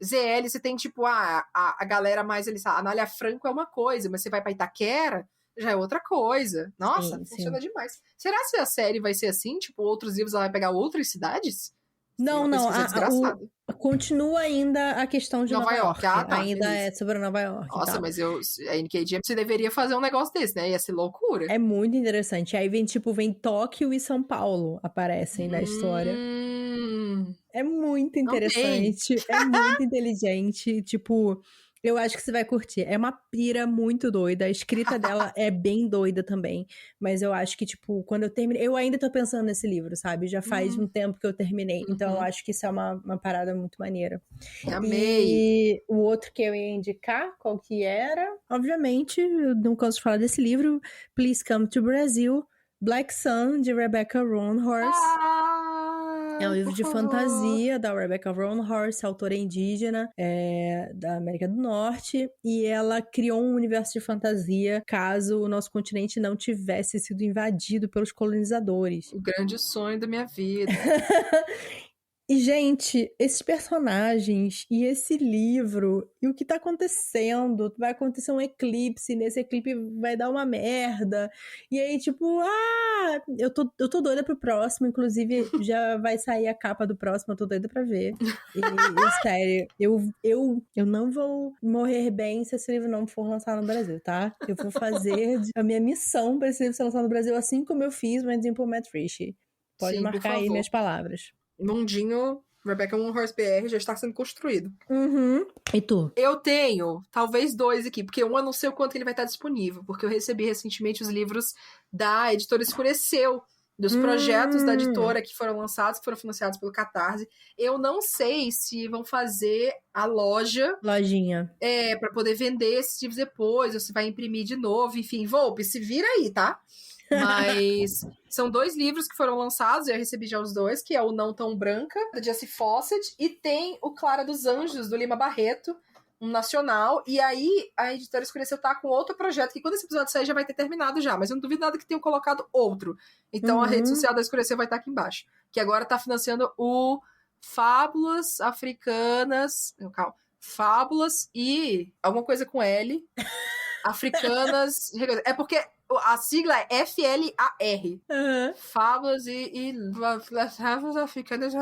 ZL, você tem, tipo, a galera mais, a Anália Franco é uma coisa, mas você vai pra Itaquera... já é outra coisa. Nossa, funciona demais. Será que a série vai ser assim? Tipo, outros livros ela vai pegar outras cidades? Não. Continua ainda a questão de Nova York. Ainda beleza. É sobre Nova York. Nossa, mas a NKJ você deveria fazer um negócio desse, né? Ia ser loucura. É muito interessante. Aí vem Tóquio e São Paulo aparecem na história. É muito interessante. É muito inteligente. Tipo... Eu acho que você vai curtir. É uma pira muito doida. A escrita dela é bem doida também. Mas eu acho que, tipo, quando eu terminei... Eu ainda tô pensando nesse livro, sabe? Já faz um tempo que eu terminei. Então eu acho que isso é uma parada muito maneira. Amei! E o outro que eu ia indicar, qual que era? Obviamente, eu não canso de falar desse livro. Please Come to Brazil. Black Sun, de Rebecca Roanhorse. É um livro de fantasia da Rebecca Roanhorse, autora indígena da América do Norte, e ela criou um universo de fantasia caso o nosso continente não tivesse sido invadido pelos colonizadores. O grande sonho da minha vida. E, gente, esses personagens e esse livro e o que tá acontecendo, vai acontecer um eclipse, nesse eclipse vai dar uma merda, e aí, tipo, eu tô doida pro próximo, inclusive já vai sair a capa do próximo, eu tô doida pra ver. E sério, eu não vou morrer bem se esse livro não for lançado no Brasil, tá? Eu vou fazer a minha missão pra esse livro ser lançado no Brasil, assim como eu fiz o Enzyme Matt Ritchie. Pode marcar aí minhas palavras. Mundinho Rebecca Roanhorse BR já está sendo construído. E tu? Eu tenho, talvez 2 aqui, porque um eu não sei o quanto ele vai estar disponível, porque eu recebi recentemente os livros da editora Escureceu, dos projetos da editora que foram lançados, que foram financiados pelo Catarse. Eu não sei se vão fazer a lojinha. Pra poder vender esses livros depois, ou se vai imprimir de novo, enfim. Volpe, se vira aí, tá? Mas são 2 livros que foram lançados, eu recebi já os 2, que é o Não Tão Branca, da Jessie Fawcett, e tem o Clara dos Anjos, do Lima Barreto, um nacional. E aí, a Editora Escureceu tá com outro projeto, que quando esse episódio sair já vai ter terminado já, mas eu não duvido nada que tenham colocado outro. Então a rede social da Escureceu vai estar aqui embaixo. Que agora tá financiando o Fábulas Africanas... Calma. Fábulas e... alguma coisa com L... Africanas... É porque a sigla é FLAR. Fábulas e Fábulas Africanas,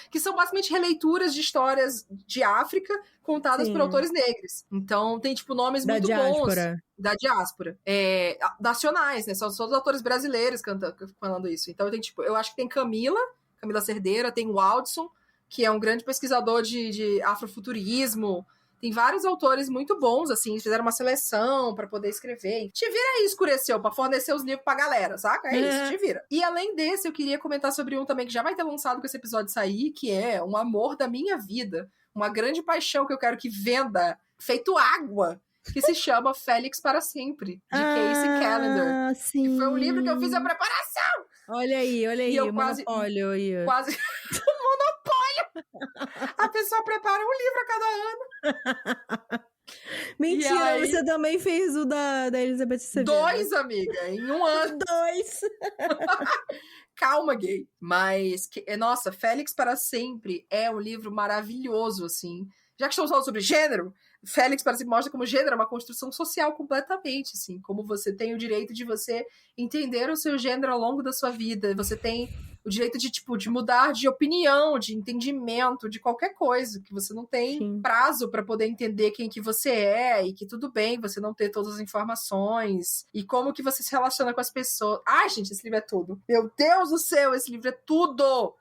que são basicamente releituras de histórias de África contadas por autores negros. Então tem, tipo, nomes muito bons da diáspora. Nacionais, né? São todos autores brasileiros falando isso. Então tem, tipo, eu acho que tem Camila Cerdeira, tem o Waldson, que é um grande pesquisador de afrofuturismo. Tem vários autores muito bons, assim, fizeram uma seleção pra poder escrever. Te vira aí, Escureceu, pra fornecer os livros pra galera, saca? É isso, te vira. E além desse, eu queria comentar sobre um também que já vai ter lançado com esse episódio sair, que é Um Amor da Minha Vida. Uma grande paixão que eu quero que venda, feito água, que se chama Félix para Sempre, de Casey Callender. Sim. Que foi um livro que eu fiz a preparação. Olha aí, E eu o monopólio aí. Quase... monopólio! A pessoa prepara um livro a cada ano. Mentira, aí... você também fez o da Elizabeth Severo. 2, amiga, em um ano. 2! Calma, gay. Mas, nossa, Félix para Sempre é um livro maravilhoso, assim. Já que estamos falando sobre gênero, Félix para Sempre mostra como gênero é uma construção social completamente, assim. Como você tem o direito de você entender o seu gênero ao longo da sua vida. Você tem o direito de, tipo, de mudar de opinião, de entendimento, de qualquer coisa. Que você não tem prazo para poder entender quem que você é e que tudo bem você não ter todas as informações. E como que você se relaciona com as pessoas. Ai, gente, esse livro é tudo. Meu Deus do céu, esse livro é tudo!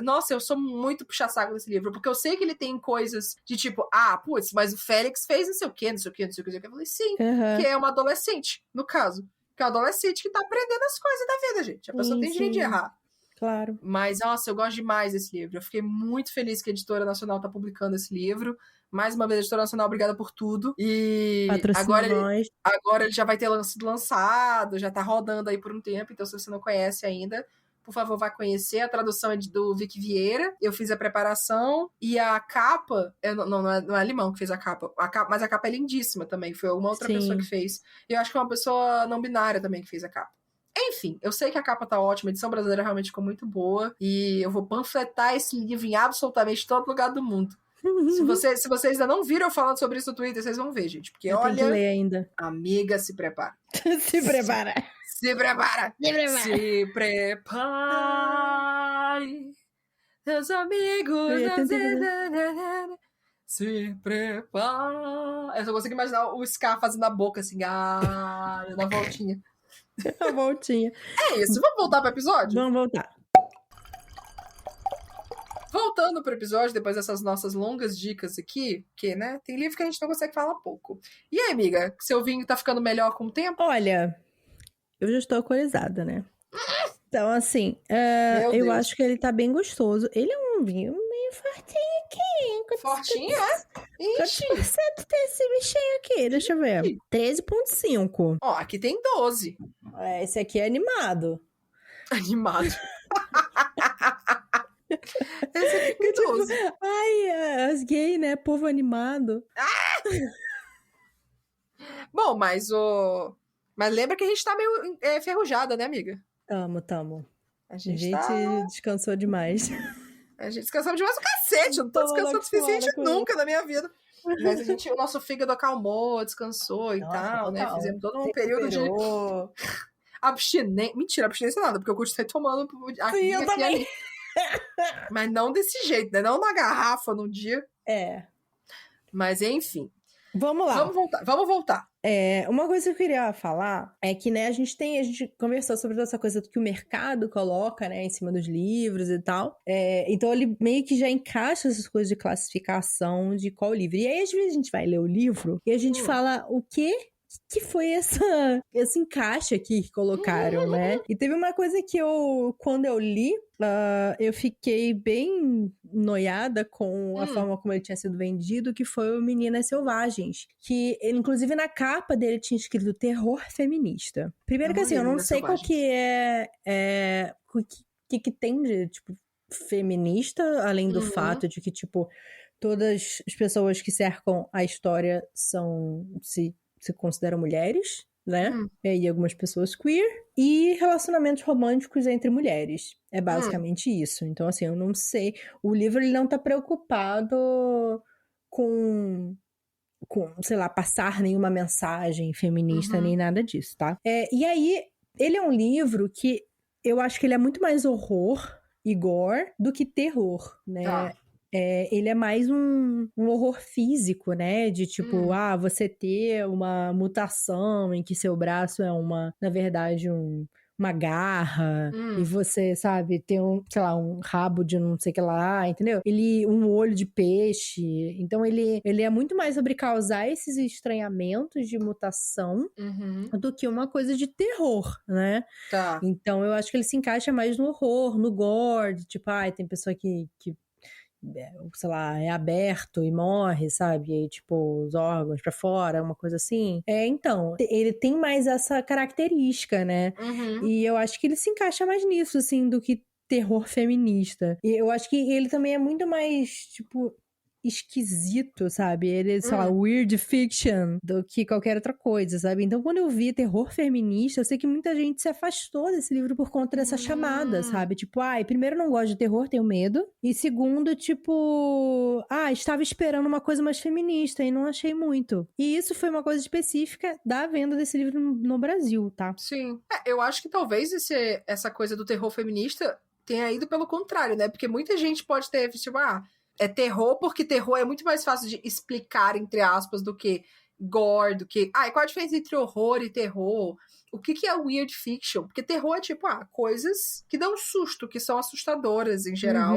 Nossa, eu sou muito puxa-saco desse livro, porque eu sei que ele tem coisas de tipo, putz, mas o Félix fez não sei o quê. Eu falei, sim, que é uma adolescente, no caso. Que é uma adolescente que tá aprendendo as coisas da vida, gente. A pessoa tem direito de errar. Claro. Mas, nossa, eu gosto demais desse livro. Eu fiquei muito feliz que a Editora Nacional tá publicando esse livro. Mais uma vez, a Editora Nacional, obrigada por tudo. E agora ele já vai ter sido lançado, já tá rodando aí por um tempo, então se você não conhece ainda, por favor, vá conhecer. A tradução é do Vic Vieira. Eu fiz a preparação. E a capa... Não é Limão que fez a capa. Mas a capa é lindíssima também. Foi uma outra pessoa que fez. E eu acho que é uma pessoa não binária também que fez a capa. Enfim, eu sei que a capa tá ótima. A edição brasileira realmente ficou muito boa. E eu vou panfletar esse livro em absolutamente todo lugar do mundo. Se vocês ainda não viram eu falando sobre isso no Twitter, vocês vão ver, gente. Porque, olha... Tem que ler ainda. Amiga, se prepara. Se prepara. Se prepara! Se prepare! Seus amigos! Se prepara! Eu só consigo imaginar o Scar fazendo a boca assim, na voltinha. A voltinha. É isso, vamos voltar pro episódio? Vamos voltar. Voltando pro episódio, depois dessas nossas longas dicas aqui, porque, né, tem livro que a gente não consegue falar pouco. E aí, amiga, seu vinho tá ficando melhor com o tempo? Olha... Eu já estou alcoolizada, né? Então, assim, eu acho que ele tá bem gostoso. Ele é um vinho meio fortinho aqui. Fortinho, é? Quantos % tem esse bichinho aqui? Deixa eu ver. 13,5. Ó, aqui tem 12. Esse aqui é animado. Animado. Esse aqui tem 12. Ai, as gays, né? Povo animado. Bom, mas lembra que a gente tá meio ferrujada, né, amiga? Tamo. A gente descansou demais. A gente descansou demais o cacete. Eu não tô descansando o suficiente nunca na minha vida. Mas o nosso fígado acalmou, descansou e tal, né? Fizemos todo um período de abstinência. Mentira, abstinência nada, porque eu continuei tomando Sim, eu também. Mas não desse jeito, né? Não na garrafa num dia. Mas enfim. Vamos lá. Vamos voltar. Uma coisa que eu queria falar é que, né, a gente conversou sobre toda essa coisa que o mercado coloca, né, em cima dos livros e tal. Então ele meio que já encaixa essas coisas de classificação de qual livro. E aí, às vezes, a gente vai ler o livro e a gente fala o que que foi esse encaixe aqui que colocaram, né? E teve uma coisa que quando eu li, eu fiquei bem noiada com a forma como ele tinha sido vendido, que foi o Meninas Selvagens. Que, inclusive, na capa dele tinha escrito terror feminista. Primeiro que assim, eu não sei qual que o que tem de, tipo, feminista, além do fato de que, tipo, todas as pessoas que cercam a história se consideram mulheres, né? E algumas pessoas queer. E relacionamentos românticos entre mulheres. É basicamente isso. Então, assim, eu não sei. O livro, ele não tá preocupado com sei lá, passar nenhuma mensagem feminista, nem nada disso, tá? E aí, ele é um livro que eu acho que ele é muito mais horror e gore do que terror, né? Tá. Ele é mais um horror físico, né? De tipo, você ter uma mutação em que seu braço é na verdade, uma garra, e você, sabe, ter sei lá, um rabo de não sei o que lá, entendeu? Um olho de peixe. Então, ele é muito mais sobre causar esses estranhamentos de mutação do que uma coisa de terror, né? Tá. Então, eu acho que ele se encaixa mais no horror, no gore, tipo, tem pessoa que sei lá, é aberto e morre, sabe? E aí, tipo, os órgãos pra fora, uma coisa assim. Então, ele tem mais essa característica, né? E eu acho que ele se encaixa mais nisso, assim, do que terror feminista. E eu acho que ele também é muito mais, tipo, esquisito, sabe? Ele, sei lá, weird fiction do que qualquer outra coisa, sabe? Então, quando eu vi terror feminista, eu sei que muita gente se afastou desse livro por conta dessa chamada, sabe? Tipo, primeiro, não gosto de terror, tenho medo. E segundo, tipo, estava esperando uma coisa mais feminista e não achei muito. E isso foi uma coisa específica da venda desse livro no Brasil, tá? Sim. Eu acho que talvez essa coisa do terror feminista tenha ido pelo contrário, né? Porque muita gente pode ter, tipo, é terror porque terror é muito mais fácil de explicar, entre aspas, do que gore, do que... e qual a diferença entre horror e terror? O que é weird fiction? Porque terror é tipo, coisas que dão susto, que são assustadoras em geral.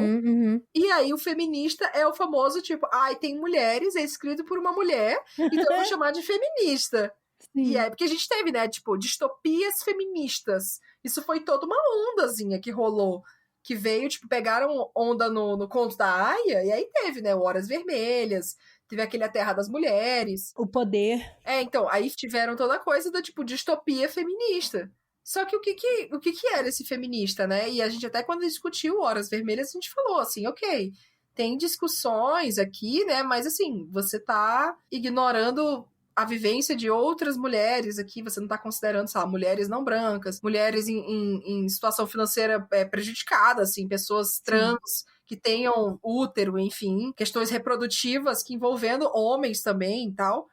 E aí o feminista é o famoso tipo, tem mulheres, é escrito por uma mulher, então eu vou chamar de feminista. Sim. E aí, porque a gente teve, né, tipo, distopias feministas. Isso foi toda uma ondazinha que rolou. Que veio, tipo, pegaram onda no conto da Aya, e aí teve, né, Horas Vermelhas, teve aquele A Terra das Mulheres. O Poder. Então, aí tiveram toda a coisa da, tipo, distopia feminista. Só que o que era esse feminista, né? E a gente até quando discutiu Horas Vermelhas, a gente falou assim, ok, tem discussões aqui, né, mas assim, você tá ignorando a vivência de outras mulheres aqui, você não tá considerando, sei lá, mulheres não brancas, mulheres em situação financeira prejudicada, assim, pessoas trans que tenham útero, enfim, questões reprodutivas que envolvendo homens também e tal.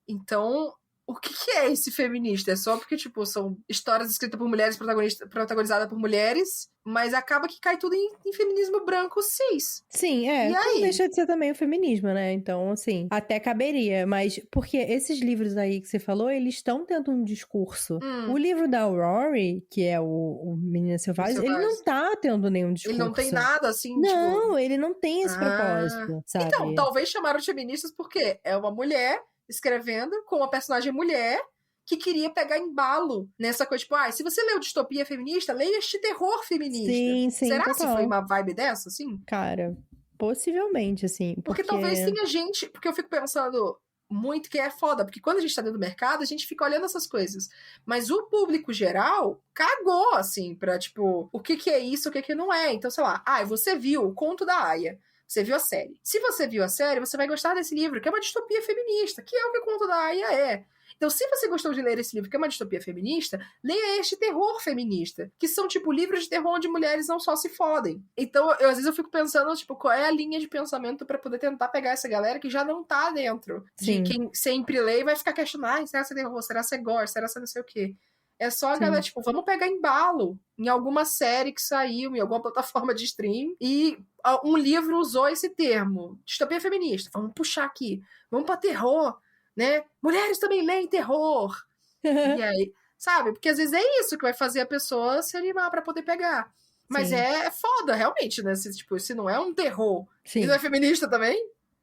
Então, o que é esse feminista? É só porque, tipo, são histórias escritas por mulheres, protagonizadas por mulheres, mas acaba que cai tudo em feminismo branco cis. Sim, E não aí? deixa de ser também o feminismo, né? Então, assim, até caberia, mas porque esses livros aí que você falou, eles estão tendo um discurso. O livro da Rory, que é o Meninas Selvagens, ele não tá tendo nenhum discurso. Ele não tem nada, assim, Não, tipo... ele não tem esse propósito, sabe? Então, talvez chamaram de feministas porque é uma mulher escrevendo com uma personagem mulher que queria pegar embalo nessa coisa, tipo, se você leu distopia feminista, leia este terror feminista. Sim, Será total. que foi uma vibe dessa, assim? Cara, possivelmente, assim. Porque talvez tenha gente... Porque eu fico pensando muito que é foda, porque quando a gente tá dentro do mercado, a gente fica olhando essas coisas. Mas o público geral cagou, assim, pra, tipo, o que é isso, o que não é. Então, sei lá, você viu o conto da Aya. Você viu a série. Se você viu a série, você vai gostar desse livro, que é uma distopia feminista, que é o que o conto da Aya é. Então, se você gostou de ler esse livro, que é uma distopia feminista, leia este terror feminista, que são, tipo, livros de terror onde mulheres não só se fodem. Então, às vezes eu fico pensando, tipo, qual é a linha de pensamento pra poder tentar pegar essa galera que já não tá dentro de quem sempre lê e vai ficar questionando, será que é terror, será que é gore, será que não sei o quê. É só a galera, tipo, vamos pegar embalo em alguma série que saiu, em alguma plataforma de stream, e um livro usou esse termo, distopia feminista. Vamos puxar aqui, vamos pra terror, né? Mulheres também leem terror. E aí, sabe? Porque às vezes é isso que vai fazer a pessoa se animar pra poder pegar. Mas é foda, realmente, né? Se não é um terror e não é feminista também,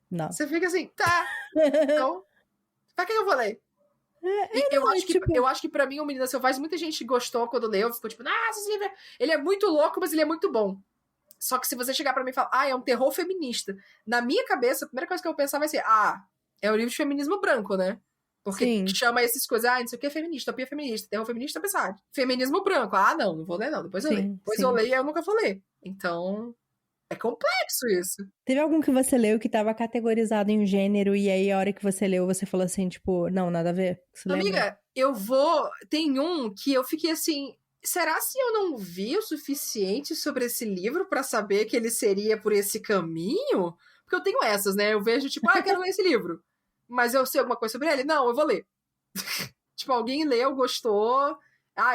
não. você fica assim, tá, então, pra que eu vou ler? Eu acho que pra mim o Meninas Selvagens, muita gente gostou quando leu, ficou tipo, nossa, esse livro, ele é muito louco, mas ele é muito bom. Só que se você chegar pra mim e falar, é um terror feminista, na minha cabeça, a primeira coisa que eu vou pensar vai ser, é um livro de feminismo branco, né? Porque chama essas coisas, não sei o que é feminista, utopia feminista, terror feminista, apesar de feminismo branco. Não vou ler não, depois eu leio. Depois eu leio e eu nunca vou ler. Então, é complexo isso. Teve algum que você leu que tava categorizado em um gênero e aí a hora que você leu, você falou assim, tipo, não, nada a ver? Você Amiga, tem um que eu fiquei assim, será se eu não vi o suficiente sobre esse livro pra saber que ele seria por esse caminho? Porque eu tenho essas, né? Eu vejo, tipo, eu quero ler esse livro. Mas eu sei alguma coisa sobre ele? Não, eu vou ler. Tipo, alguém leu, gostou.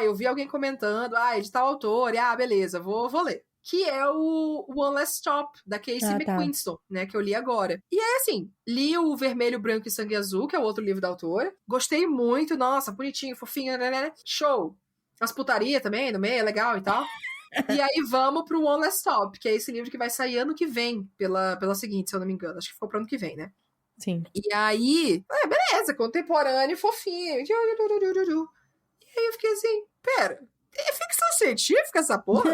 Eu vi alguém comentando. É de tal autor. Beleza, vou ler. Que é o One Last Stop, da Casey McQuiston, né? Que eu li agora. E é assim, li o Vermelho, Branco e Sangue Azul, que é o outro livro da autora. Gostei muito. Nossa, bonitinho, fofinho, né? Show. As putaria também, no meio, é legal e tal. E aí vamos pro One Last Stop, que é esse livro que vai sair ano que vem, pela seguinte, se eu não me engano. Acho que ficou pro ano que vem, né? Sim. E aí, beleza, contemporâneo, fofinho. E aí eu fiquei assim, pera, é ficção científica essa porra?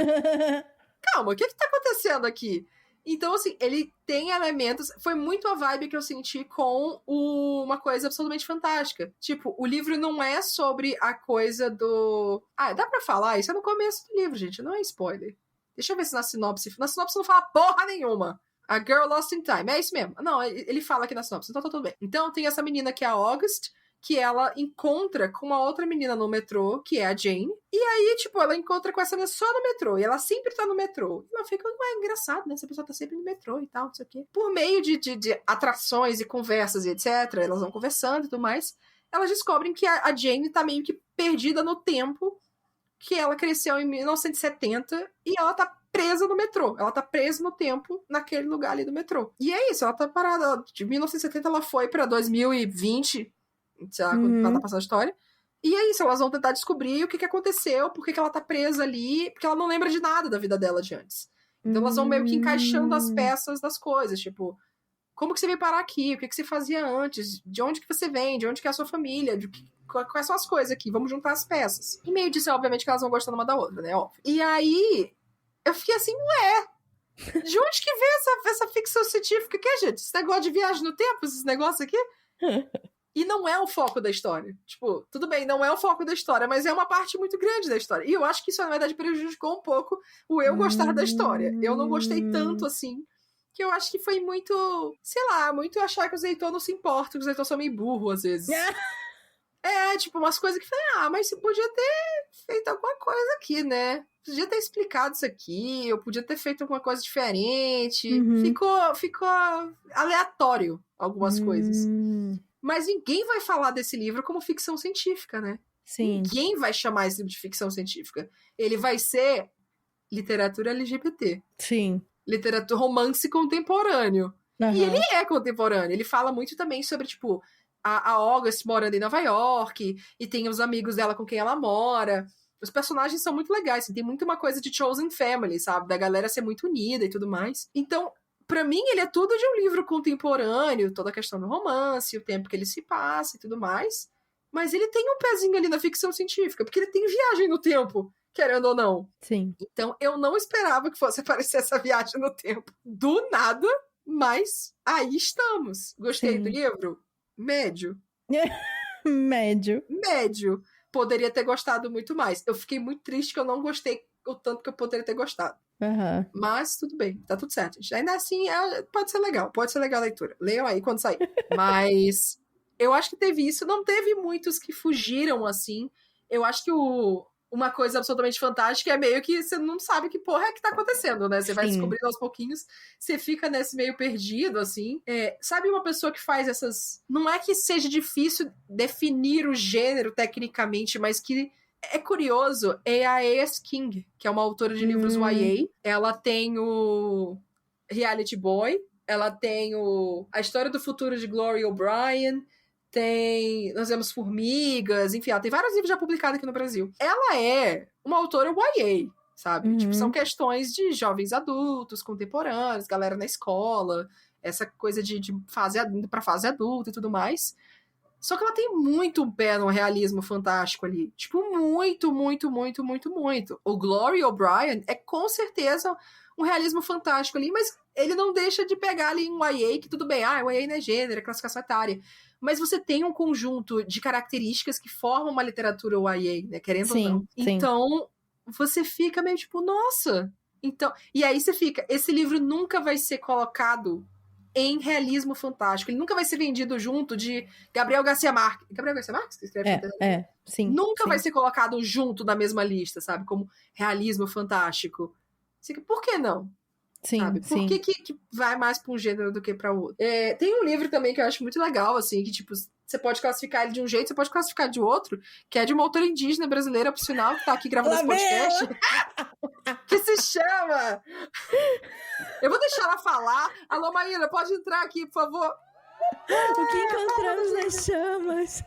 Calma, o que tá acontecendo aqui? Então, assim, ele tem elementos... Foi muito a vibe que eu senti com uma coisa absolutamente fantástica. Tipo, o livro não é sobre a coisa do... dá pra falar? Isso é no começo do livro, gente, não é spoiler. Deixa eu ver se na sinopse... Na sinopse não fala porra nenhuma. A Girl Lost in Time. É isso mesmo. Não, ele fala aqui na sinopse, então tá tudo bem. Então tem essa menina que é a August, que ela encontra com uma outra menina no metrô, que é a Jane. E aí, tipo, ela encontra com essa menina só no metrô. E ela sempre tá no metrô. E ela fica, engraçado, né? Essa pessoa tá sempre no metrô e tal, não sei o quê. Por meio de atrações e conversas e etc., elas vão conversando e tudo mais, elas descobrem que a Jane tá meio que perdida no tempo, que ela cresceu em 1970 e ela tá presa no metrô. Ela tá presa no tempo naquele lugar ali do metrô. E é isso, ela tá parada. De 1970 ela foi pra 2020, sei lá, quando ela tá passando a história. E é isso, elas vão tentar descobrir o que aconteceu, por que ela tá presa ali, porque ela não lembra de nada da vida dela de antes. Então elas vão meio que encaixando as peças das coisas, tipo, como que você veio parar aqui? O que você fazia antes? De onde que você vem? De onde que é a sua família? Quais são as coisas aqui? Vamos juntar as peças. E meio disso, obviamente, que elas vão gostando uma da outra, né? Óbvio. E aí, eu fiquei assim, de onde que vem essa ficção científica aqui, gente? Esse negócio de viagem no tempo, esses negócios aqui? E não é o foco da história. Tipo, tudo bem, não é o foco da história, mas é uma parte muito grande da história. E eu acho que isso, na verdade, prejudicou um pouco o eu gostar da história. Eu não gostei tanto, assim, que eu acho que foi muito, sei lá, muito achar que o Zeitor não se importa, que o Zeitor são meio burro, às vezes. Tipo, umas coisas que eu falei, mas você podia ter feito alguma coisa aqui, né? Podia ter explicado isso aqui, eu podia ter feito alguma coisa diferente. Ficou aleatório algumas coisas. Mas ninguém vai falar desse livro como ficção científica, né? Sim. Ninguém vai chamar esse livro de ficção científica. Ele vai ser literatura LGBT. Sim. Literatura romance contemporâneo. E ele é contemporâneo. Ele fala muito também sobre, tipo, a August morando em Nova York, e tem os amigos dela com quem ela mora. Os personagens são muito legais, assim, tem muito uma coisa de Chosen Family, sabe? Da galera ser muito unida e tudo mais. Então, pra mim, ele é tudo de um livro contemporâneo, toda a questão do romance, o tempo que ele se passa e tudo mais. Mas ele tem um pezinho ali na ficção científica, porque ele tem viagem no tempo, querendo ou não. Sim. Então, eu não esperava que fosse aparecer essa viagem no tempo do nada, mas aí estamos. Gostei do livro? Médio. Médio. Poderia ter gostado muito mais. Eu fiquei muito triste que eu não gostei o tanto que eu poderia ter gostado. Mas tudo bem, tá tudo certo. Ainda assim, pode ser legal a leitura. Leiam aí quando sair. Mas eu acho que teve isso. Não teve muitos que fugiram assim. Eu acho que uma coisa absolutamente fantástica é meio que você não sabe que porra é que tá acontecendo, né? Você vai descobrindo aos pouquinhos, você fica nesse meio perdido, assim. Sabe uma pessoa que faz essas... Não é que seja difícil definir o gênero tecnicamente, mas que é curioso, é a A.S. King, que é uma autora de livros YA. Ela tem o Reality Boy, ela tem A História do Futuro de Gloria O'Brien, nós vemos Formigas, enfim, ela tem vários livros já publicados aqui no Brasil. Ela é uma autora YA, sabe? Tipo, são questões de jovens adultos, contemporâneos, galera na escola, essa coisa de fase adulta pra fase adulta e tudo mais. Só que ela tem muito um pé no realismo fantástico ali. Tipo, muito, muito, muito, muito, muito. O Glory O'Brien é com certeza um realismo fantástico ali, mas ele não deixa de pegar ali um YA, que tudo bem, o YA não é gênero, é classificação etária. Mas você tem um conjunto de características que formam uma literatura YA, né? Querendo ou não. Sim. Então, você fica meio tipo, nossa. Então, e aí você fica, esse livro nunca vai ser colocado em realismo fantástico. Ele nunca vai ser vendido junto de Gabriel Garcia Marques. Gabriel Garcia Marques que escreve sim. Nunca sim. vai ser colocado junto na mesma lista, sabe? Como realismo fantástico. Por que não? Sim, sabe? Por sim. que vai mais pra um gênero do que pra outro? Tem um livro também que eu acho muito legal, assim, que, tipo, você pode classificar ele de um jeito, você pode classificar de outro, que é de uma autora indígena brasileira, por sinal, que tá aqui gravando esse podcast, que se chama... Eu vou deixar ela falar. Alô, Maíra, pode entrar aqui, por favor. O que encontramos nas chamas.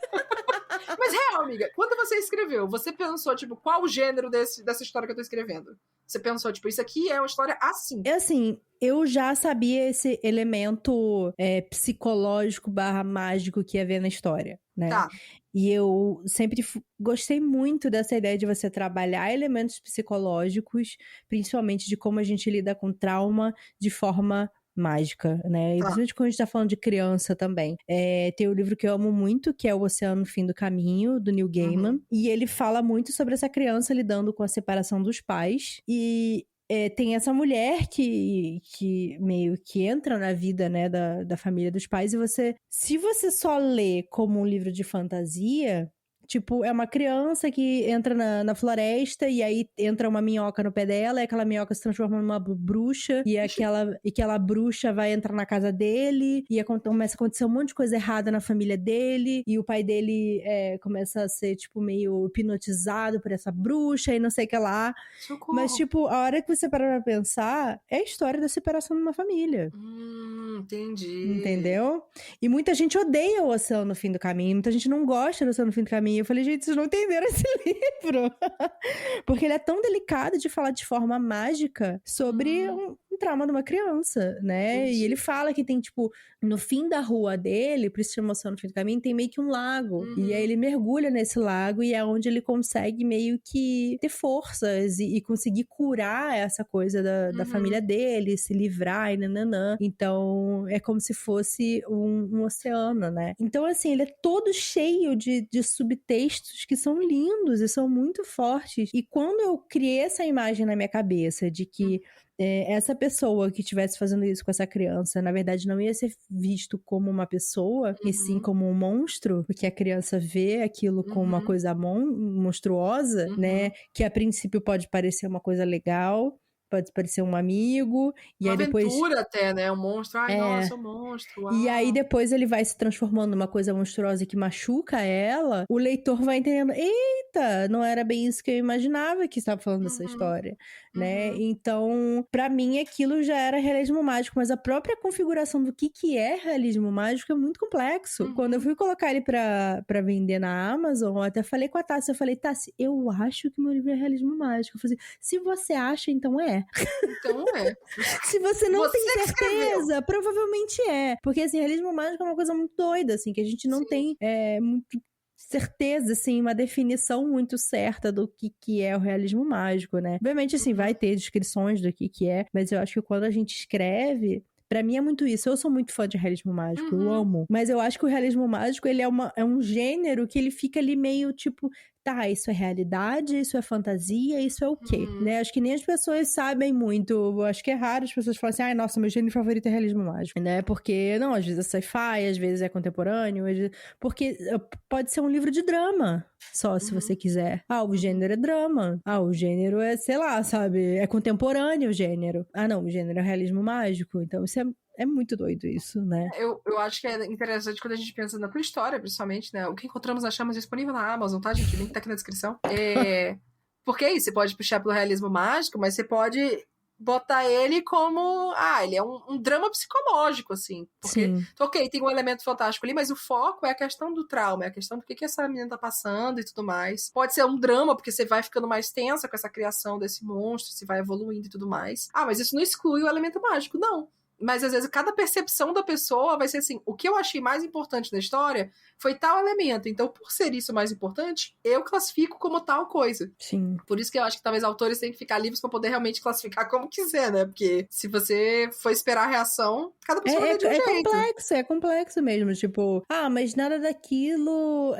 Mas real, amiga, quando você escreveu, você pensou, tipo, qual o gênero dessa história que eu tô escrevendo? Você pensou, tipo, isso aqui é uma história assim. É assim, eu já sabia esse elemento psicológico / mágico que ia ver na história, né? Tá. E eu sempre gostei muito dessa ideia de você trabalhar elementos psicológicos, principalmente de como a gente lida com trauma de forma mágica, né? E principalmente quando a gente tá falando de criança também. Tem um livro que eu amo muito, que é O Oceano no Fim do Caminho, do Neil Gaiman. E ele fala muito sobre essa criança lidando com a separação dos pais. E tem essa mulher que meio que entra na vida, né, da família dos pais. E se você só lê como um livro de fantasia... Tipo, é uma criança que entra na floresta e aí entra uma minhoca no pé dela e aquela minhoca se transforma numa bruxa e aquela bruxa vai entrar na casa dele e começa a acontecer um monte de coisa errada na família dele e o pai dele começa a ser, tipo, meio hipnotizado por essa bruxa e não sei o que lá. Socorro. Mas, tipo, a hora que você parar pra pensar, é a história da separação de uma família. Entendi. Entendeu? E muita gente odeia O Oceano no Fim do Caminho, muita gente não gosta do Oceano no Fim do Caminho. Eu falei, gente, vocês não entenderam esse livro. Porque ele é tão delicado de falar de forma mágica sobre um trauma de uma criança, né? Entendi. E ele fala que tem, tipo, no fim da rua dele, por isso chama Oceano no Fim do Caminho, tem meio que um lago. E aí ele mergulha nesse lago e é onde ele consegue meio que ter forças e conseguir curar essa coisa da família dele, se livrar e nananã. Então, é como se fosse um oceano, né? Então, assim, ele é todo cheio de subtextos que são lindos e são muito fortes. E quando eu criei essa imagem na minha cabeça de que essa pessoa que estivesse fazendo isso com essa criança, na verdade, não ia ser visto como uma pessoa, e sim como um monstro, porque a criança vê aquilo como uma coisa monstruosa, né? Que a princípio pode parecer uma coisa legal, pode parecer um amigo, e uma aí depois... aventura até, né? Um monstro, nossa, um monstro, uau. E aí depois ele vai se transformando numa coisa monstruosa que machuca ela, o leitor vai entendendo, eita, não era bem isso que eu imaginava que estava falando dessa história, né? Então, pra mim aquilo já era realismo mágico, mas a própria configuração do que é realismo mágico é muito complexo. Quando eu fui colocar ele pra vender na Amazon, eu até falei com a Tassi, eu falei, Tassi, eu acho que meu livro é realismo mágico. Eu falei, se você acha, então é. Então é. Se você não tem certeza, escreveu. provavelmente é. Porque, assim, realismo mágico é uma coisa muito doida, assim, que a gente não tem muito certeza, assim, uma definição muito certa do que é o realismo mágico, né? Obviamente, assim, vai ter descrições do que é, mas eu acho que quando a gente escreve... Pra mim é muito isso. Eu sou muito fã de realismo mágico, eu amo. Mas eu acho que o realismo mágico, ele é um gênero que ele fica ali meio, tipo... Tá, isso é realidade, isso é fantasia, isso é o quê? Né? Acho que nem as pessoas sabem muito. Eu acho que é raro as pessoas falarem assim, ai, nossa, meu gênero favorito é realismo mágico, né? Porque, não, às vezes é sci-fi, às vezes é contemporâneo, porque pode ser um livro de drama, só se você quiser. Ah, o gênero é drama. Ah, o gênero é, sei lá, sabe? É contemporâneo o gênero. Ah, não, o gênero é realismo mágico. Então, isso é muito doido isso, né? Eu acho que é interessante quando a gente pensa na tua história, principalmente, né? O que encontramos nas chamas disponível na Amazon, tá, gente? O link tá aqui na descrição. Porque aí, você pode puxar pelo realismo mágico, mas você pode botar ele como... ele é um drama psicológico, assim. Porque, ok, tem um elemento fantástico ali, mas o foco é a questão do trauma, é a questão do que essa menina tá passando e tudo mais. Pode ser um drama, porque você vai ficando mais tensa com essa criação desse monstro, você vai evoluindo e tudo mais. Mas isso não exclui o elemento mágico, não. Mas às vezes cada percepção da pessoa vai ser assim, o que eu achei mais importante na história foi tal elemento. Então, por ser isso mais importante, eu classifico como tal coisa. Sim. Por isso que eu acho que talvez autores tenham que ficar livres pra poder realmente classificar como quiser, né? Porque se você for esperar a reação, cada pessoa vai ter de um jeito. É complexo mesmo. Tipo, mas nada daquilo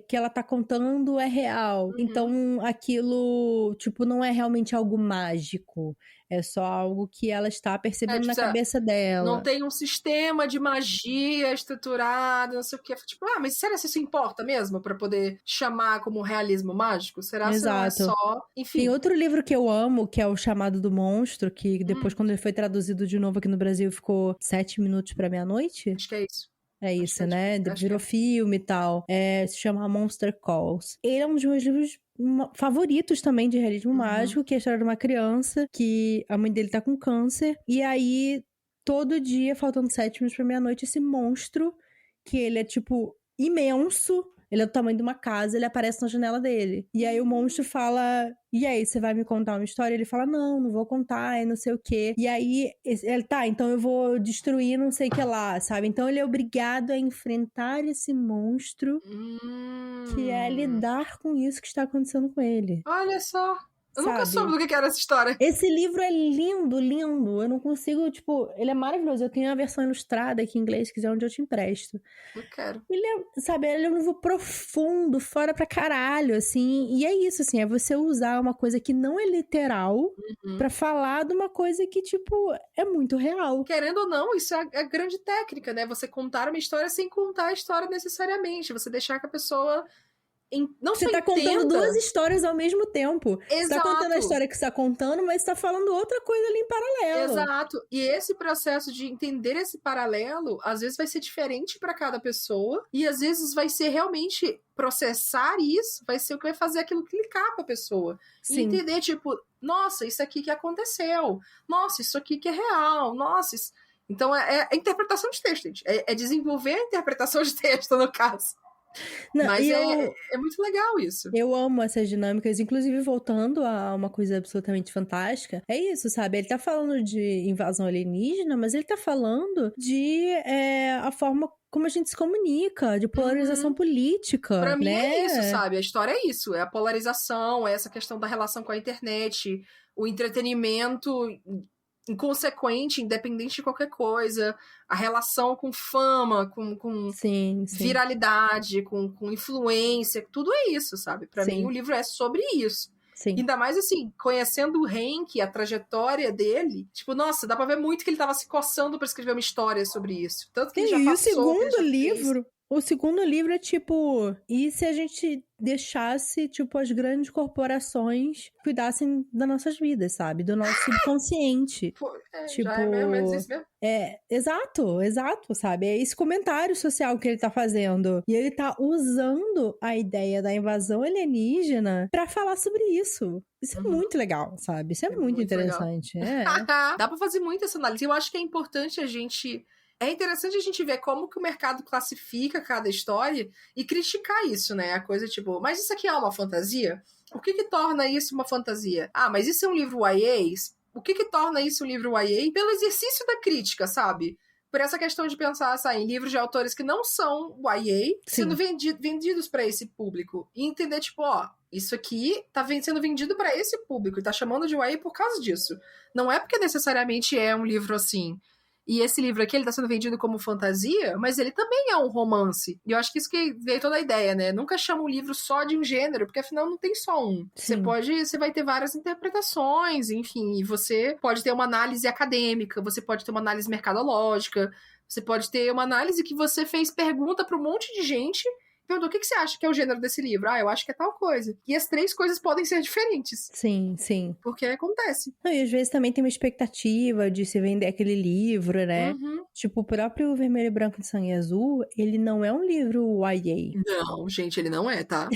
que ela tá contando é real. Então, aquilo, tipo, não é realmente algo mágico. É só algo que ela está percebendo na cabeça dela. Não tem um sistema de magia estruturado, não sei o que. Tipo, mas será que isso importa mesmo pra poder chamar como realismo mágico? Será que não é só... Enfim. Tem outro livro que eu amo, que é O Chamado do Monstro, que depois, quando ele foi traduzido de novo aqui no Brasil, ficou 7 minutos pra meia-noite. Acho que é isso. É isso, né? Virou filme e tal. Se chama Monster Calls. Ele é um dos meus livros favoritos também de realismo mágico, que é a história de uma criança que a mãe dele tá com câncer. E aí, todo dia, faltando 7 minutos pra meia-noite, esse monstro, que ele é, tipo, imenso, ele é do tamanho de uma casa, ele aparece na janela dele. E aí o monstro fala, e aí, você vai me contar uma história? Ele fala, não vou contar, e não sei o quê. E aí, ele, então eu vou destruir não sei o que lá, sabe? Então ele é obrigado a enfrentar esse monstro, que é lidar com isso que está acontecendo com ele. Olha só. Eu nunca soube do que era essa história. Esse livro é lindo, lindo. Eu não consigo, tipo... Ele é maravilhoso. Eu tenho a versão ilustrada aqui em inglês, se quiser, onde eu te empresto. Eu quero. Ele é um livro profundo, fora pra caralho, assim. E é isso, assim. É você usar uma coisa que não é literal pra falar de uma coisa que, tipo, é muito real. Querendo ou não, isso é a grande técnica, né? Você contar uma história sem contar a história necessariamente. Você deixar que a pessoa... Você tá contando duas histórias ao mesmo tempo. Exato. Você tá contando a história que você tá contando, mas você tá falando outra coisa ali em paralelo. Exato. E esse processo de entender esse paralelo, às vezes vai ser diferente para cada pessoa, e às vezes vai ser realmente processar isso, vai ser o que vai fazer aquilo clicar pra pessoa. Sim. E entender, tipo, nossa, isso aqui que aconteceu. Nossa, isso aqui que é real. Nossa, isso... Então é a interpretação de texto, gente. É desenvolver a interpretação de texto, no caso. Não, mas é muito legal isso. Eu amo essas dinâmicas, inclusive voltando a uma coisa absolutamente fantástica. É isso, sabe? Ele tá falando de invasão alienígena, mas ele tá falando de a forma como a gente se comunica, de polarização política. Pra mim né? é isso, sabe? A história é isso, é a polarização, é essa questão da relação com a internet, o entretenimento inconsequente, independente de qualquer coisa, a relação com fama, com sim. viralidade, com influência, tudo é isso, sabe? Pra mim o livro é sobre isso. Sim. Ainda mais assim, conhecendo o Henk, a trajetória dele, tipo, nossa, dá pra ver muito que ele tava se coçando pra escrever uma história sobre isso. Tanto que ele já passou. O segundo livro é tipo, e se a gente deixasse, tipo, as grandes corporações cuidassem das nossas vidas, sabe? Do nosso subconsciente. Tipo, já é mesmo isso mesmo. Exato, sabe? É esse comentário social que ele tá fazendo. E ele tá usando a ideia da invasão alienígena pra falar sobre isso. Isso é muito legal, sabe? Isso é muito interessante. Dá pra fazer muito essa análise. Eu acho que é importante a gente... É interessante a gente ver como que o mercado classifica cada história e criticar isso, né? A coisa tipo, mas isso aqui é uma fantasia? O que torna isso uma fantasia? Mas isso é um livro YA? O que torna isso um livro YA? Pelo exercício da crítica, sabe? Por essa questão de pensar em livros de autores que não são YA sendo vendidos para esse público. E entender, tipo, isso aqui tá sendo vendido para esse público e tá chamando de YA por causa disso. Não é porque necessariamente é um livro assim... E esse livro aqui, ele tá sendo vendido como fantasia, mas ele também é um romance. E eu acho que isso que veio toda a ideia, né? Nunca chama um livro só de um gênero, porque afinal não tem só um. Você vai ter várias interpretações, enfim, e você pode ter uma análise acadêmica, você pode ter uma análise mercadológica, você pode ter uma análise que você fez pergunta pra um monte de gente, perguntou, o que você acha que é o gênero desse livro? Eu acho que é tal coisa. E as três coisas podem ser diferentes. Sim. Porque acontece. E às vezes também tem uma expectativa de se vender aquele livro, né? Tipo, o próprio Vermelho, Branco de Sangue Azul, ele não é um livro YA. Não, gente, ele não é, tá?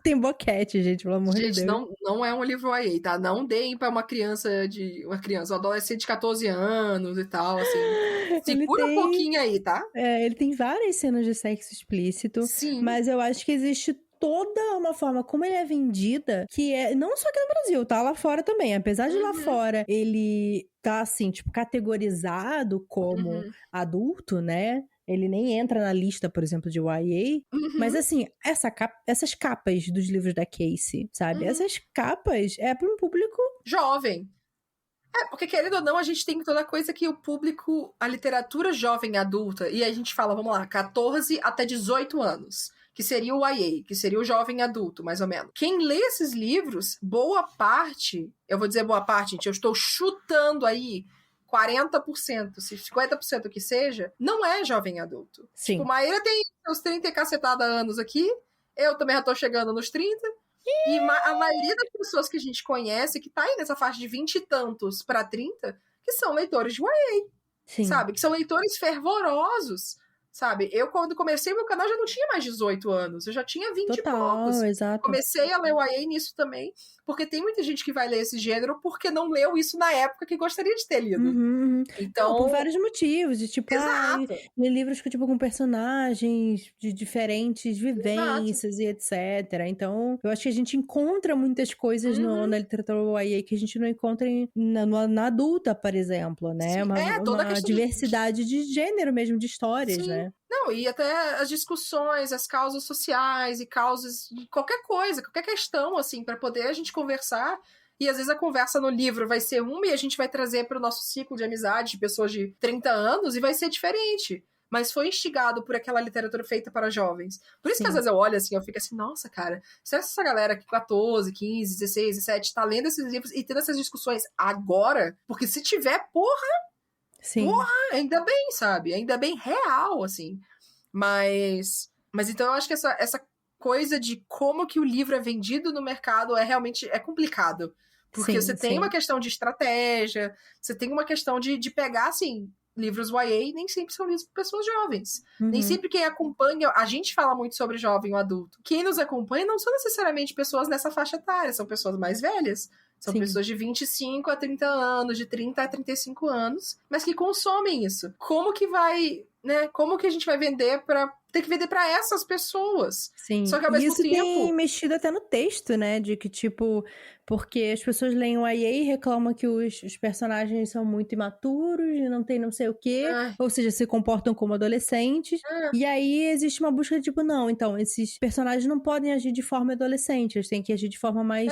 Tem boquete, gente, pelo amor de Deus. Gente, não é um livro YA, tá? Não deem pra um adolescente de 14 anos e tal, assim. Segura um pouquinho aí, tá? Ele tem várias cenas de sexo explícito. Sim. Mas eu acho que existe toda uma forma como ele é vendida, que é não só aqui no Brasil, tá? Lá fora também. Apesar de lá fora ele tá, assim, tipo, categorizado como adulto, né? Ele nem entra na lista, por exemplo, de YA. Mas, assim, essas capas dos livros da Casey, sabe? Essas capas é para um público jovem. Porque querendo ou não, a gente tem toda coisa que o público, a literatura jovem adulta, e a gente fala, vamos lá, 14 até 18 anos, que seria o YA, que seria o jovem adulto, mais ou menos. Quem lê esses livros, boa parte, eu vou dizer boa parte, gente, eu estou chutando aí 40%, se 50% que seja, não é jovem adulto. Sim. Tipo, Maíra tem seus 30 e cacetada anos aqui, eu também já tô chegando nos 30, e a maioria das pessoas que a gente conhece, que tá aí nessa faixa de 20 e tantos pra 30, que são leitores de YA, Sim. sabe? Que são leitores fervorosos, sabe? Eu, quando comecei meu canal, já não tinha mais 18 anos, eu já tinha 20 e poucos. Exato. Comecei a ler o YA nisso também, porque tem muita gente que vai ler esse gênero porque não leu isso na época que gostaria de ter lido. Então, não, por vários motivos, de tipo, ler livros com personagens de diferentes vivências e etc. Então, eu acho que a gente encontra muitas coisas na literatura YA que a gente não encontra na adulta, por exemplo, né? Sim, toda uma diversidade de gênero mesmo, de histórias, né? Não, e até as discussões, as causas sociais e causas de qualquer coisa, qualquer questão, assim, para poder a gente conversar. E às vezes a conversa no livro vai ser uma e a gente vai trazer para o nosso ciclo de amizade de pessoas de 30 anos e vai ser diferente. Mas foi instigado por aquela literatura feita para jovens. Por isso que às vezes eu olho assim, eu fico assim, nossa, cara, será que essa galera que 14, 15, 16, 17 tá lendo esses livros e tendo essas discussões agora? Porque se tiver, porra, ainda bem, sabe? Ainda bem real, assim. Mas então eu acho que essa coisa de como que o livro é vendido no mercado realmente complicado. Porque você tem uma questão de estratégia, você tem uma questão de pegar, assim, livros YA nem sempre são lidos por pessoas jovens. Nem sempre quem acompanha... A gente fala muito sobre jovem ou adulto. Quem nos acompanha não são necessariamente pessoas nessa faixa etária, são pessoas mais velhas. São pessoas de 25 a 30 anos, de 30 a 35 anos, mas que consomem isso. Como que vai, né? Como que a gente vai vender tem que vender para essas pessoas. Sim. Só que ao mesmo tempo... tem mexido até no texto, né? De que, tipo... Porque as pessoas leem o YA e reclamam que os personagens são muito imaturos e não tem não sei o quê. Ou seja, se comportam como adolescentes. E aí existe uma busca de, tipo, não, então, esses personagens não podem agir de forma adolescente. Eles têm que agir de forma mais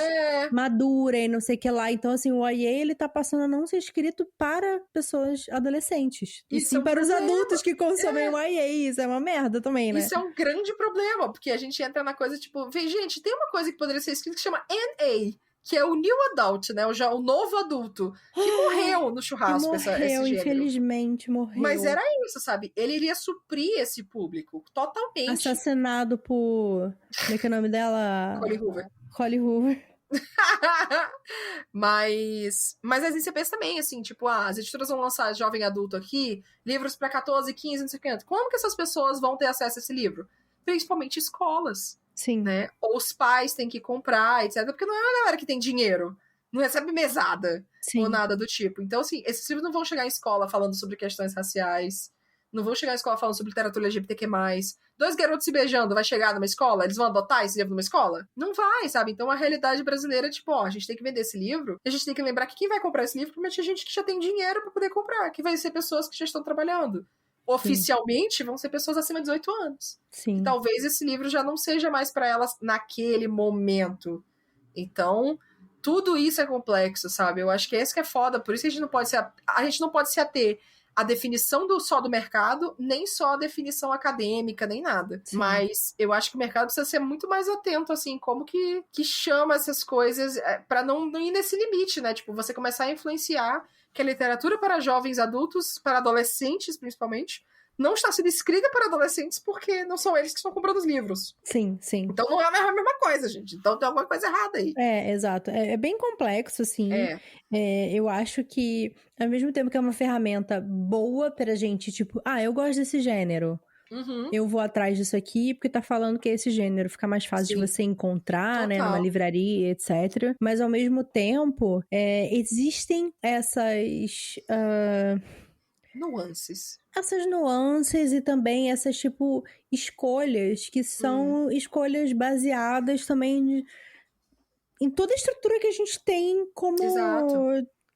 madura e não sei o que lá. Então, assim, o YA, ele tá passando a não ser escrito para pessoas adolescentes. E sim para os adultos que consomem o YA. Isso é uma merda também, né? Isso é um grande problema, porque a gente entra na coisa, tipo... Gente, tem uma coisa que poderia ser escrita que chama NA, que é o New Adult, né? O novo adulto, que morreu no churrasco, esse gênero. Infelizmente morreu. Mas era isso, sabe? Ele iria suprir esse público totalmente. Assassinado por... Como é que é o nome dela? Holly Hoover. Mas às vezes você pensa também, assim, tipo, as editoras vão lançar jovem adulto aqui, livros para 14, 15, não sei o que. Como que essas pessoas vão ter acesso a esse livro? Principalmente escolas. Sim. Né? Ou os pais têm que comprar, etc. Porque não é uma galera que tem dinheiro. Não recebe mesada. Ou nada do tipo. Então, assim, esses livros não vão chegar em escola falando sobre questões raciais. Não vão chegar em escola falando sobre literatura LGBTQ+. 2 garotos se beijando, vai chegar numa escola? Eles vão adotar esse livro numa escola? Não vai, sabe? Então a realidade brasileira é tipo, a gente tem que vender esse livro, e a gente tem que lembrar que quem vai comprar esse livro provavelmente é gente que já tem dinheiro pra poder comprar, que vai ser pessoas que já estão trabalhando. Oficialmente, vão ser pessoas acima de 18 anos. Sim. E talvez esse livro já não seja mais para elas naquele momento. Então, tudo isso é complexo, sabe? Eu acho que esse que é foda, por isso que a gente não pode se ater à definição só do mercado, nem só a definição acadêmica, nem nada. Sim. Mas eu acho que o mercado precisa ser muito mais atento, assim, como que chama essas coisas para não ir nesse limite, né? Tipo, você começar a influenciar que a literatura para jovens adultos, para adolescentes principalmente, não está sendo escrita para adolescentes porque não são eles que estão comprando os livros. Sim. Então não é a mesma coisa, gente. Então tem alguma coisa errada aí. Exato. É bem complexo, assim. Eu acho que, ao mesmo tempo que é uma ferramenta boa pra gente, tipo, eu gosto desse gênero. Eu vou atrás disso aqui porque tá falando que é esse gênero, fica mais fácil de você encontrar, né, numa livraria, etc. Mas ao mesmo tempo, existem essas Nuances. Essas nuances e também essas, tipo, escolhas que são escolhas baseadas também em toda a estrutura que a gente tem Exato.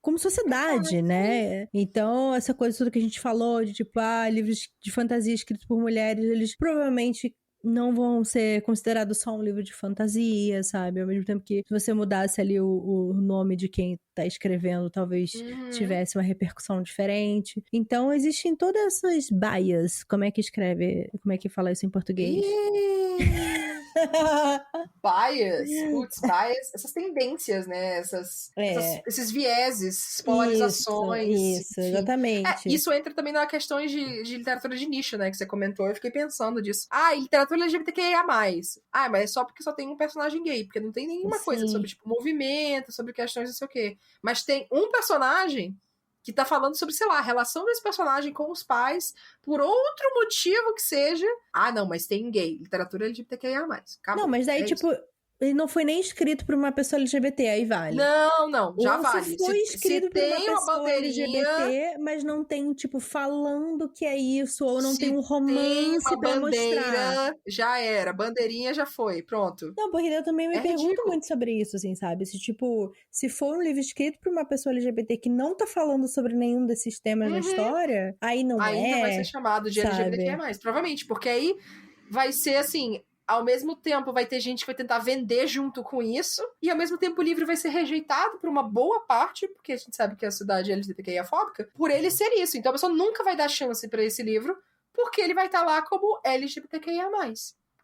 como sociedade, né? Então, essa coisa toda que a gente falou de, tipo, livros de fantasia escritos por mulheres, eles provavelmente não vão ser considerados só um livro de fantasia, sabe? Ao mesmo tempo que se você mudasse ali o nome de quem tá escrevendo, talvez tivesse uma repercussão diferente. Então, existem todas essas bias. Como é que escreve? Como é que fala isso em português? Bias, bias, essas tendências, né? Esses vieses, polarizações. Isso, exatamente. Isso entra também na questão de literatura de nicho, né? Que você comentou. Eu fiquei pensando disso. E literatura LGBTQIA+. Mas é só porque só tem um personagem gay. Porque não tem nenhuma coisa sobre, tipo, movimento, sobre questões não sei o quê. Mas tem um personagem que tá falando sobre, sei lá, a relação desse personagem com os pais, por outro motivo que seja. Não, mas tem gay, literatura LGBTQIA+. Acabou. Não, mas daí, tipo, ele não foi nem escrito por uma pessoa LGBT, aí vale. Não, já vale. Se foi escrito por uma pessoa LGBT, mas não tem, tipo, falando que é isso, ou não tem um romance pra mostrar. Já era, bandeirinha já foi, pronto. Não, porque eu também me pergunto muito sobre isso, assim, sabe? Se for um livro escrito por uma pessoa LGBT que não tá falando sobre nenhum desses temas da história, aí não ainda vai ser chamado de LGBTQIA+, provavelmente, porque aí vai ser assim, ao mesmo tempo vai ter gente que vai tentar vender junto com isso, e ao mesmo tempo o livro vai ser rejeitado por uma boa parte, porque a gente sabe que a sociedade é LGBTQIA-fóbica, por ele ser isso. Então a pessoa nunca vai dar chance pra esse livro, porque ele vai estar lá como LGBTQIA+.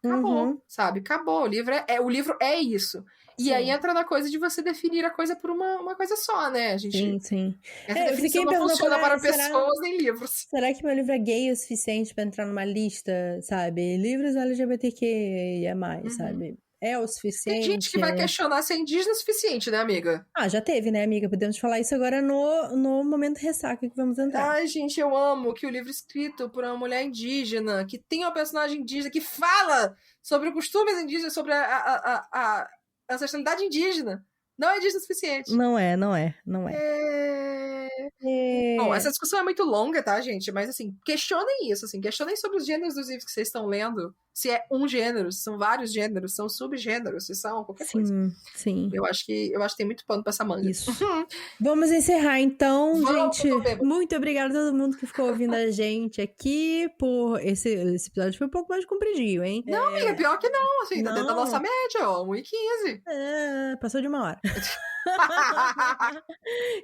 Acabou, sabe? Acabou. O livro é isso. E aí entra na coisa de você definir a coisa por uma coisa só, né? A gente... Sim. Essa definição não funciona para pessoas nem livros. Será que meu livro é gay o suficiente pra entrar numa lista, sabe? Livros LGBTQIA+, sabe? É o suficiente? Tem gente que vai questionar se é indígena o suficiente, né, amiga? Já teve, né, amiga? Podemos falar isso agora no momento ressaca que vamos entrar. Ai, gente, eu amo que o livro escrito por uma mulher indígena, que tem uma personagem indígena, que fala sobre os costumes indígenas, sobre a ancestralidade indígena, não é indígena o suficiente. Não é. Bom, essa discussão é muito longa, tá, gente? Mas, assim, questionem isso, assim, questionem sobre os gêneros dos livros que vocês estão lendo. Se é um gênero, se são vários gêneros, são subgêneros, se são qualquer coisa. Sim. Eu acho que tem muito pano pra essa manga. Isso. Vamos encerrar, então, gente. Muito obrigada a todo mundo que ficou ouvindo a gente aqui por esse episódio foi um pouco mais compridinho, hein? Não, amiga, pior que não, assim, tá dentro da nossa média, ó, 1h15. Passou de 1 hora.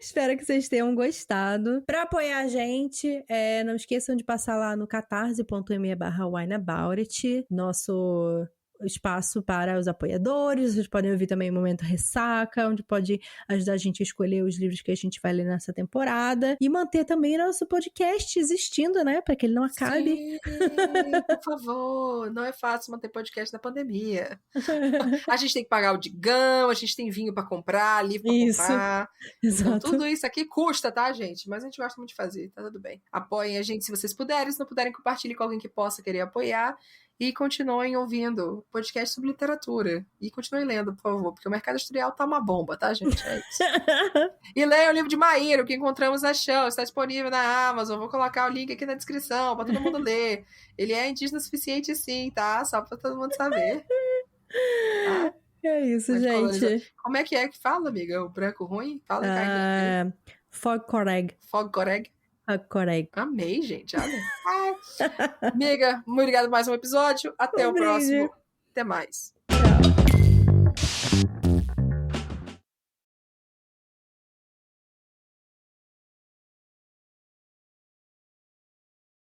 Espero que vocês tenham gostado. Pra apoiar a gente, não esqueçam de passar lá no catarse.me/wineaboutit, nosso espaço para os apoiadores. Vocês podem ouvir também o Momento Ressaca, onde pode ajudar a gente a escolher os livros que a gente vai ler nessa temporada e manter também nosso podcast existindo, né? Para que ele não acabe. Sim, por favor. Não é fácil manter podcast na pandemia. A gente tem que pagar o digão, a gente tem vinho para comprar, livro para comprar. Exato. Então, tudo isso aqui custa, tá, gente? Mas a gente gosta muito de fazer, tá tudo bem. Apoiem a gente se vocês puderem. Se não puderem, compartilhe com alguém que possa querer apoiar. E continuem ouvindo podcast sobre literatura. E continuem lendo, por favor, porque o mercado editorial tá uma bomba, tá, gente? É isso. E leiam o livro de Maíra, o que encontramos na chão. Está disponível na Amazon. Vou colocar o link aqui na descrição pra todo mundo ler. Ele é indígena o suficiente, sim, tá? Só pra todo mundo saber. Tá? É isso, gente. Como é que fala, amiga? O branco ruim? Fala, Fogcoreg. Fogcoreg. Coreg. Amei, gente. Olha. Amiga, muito obrigada por mais um episódio. Até o próximo. Até mais.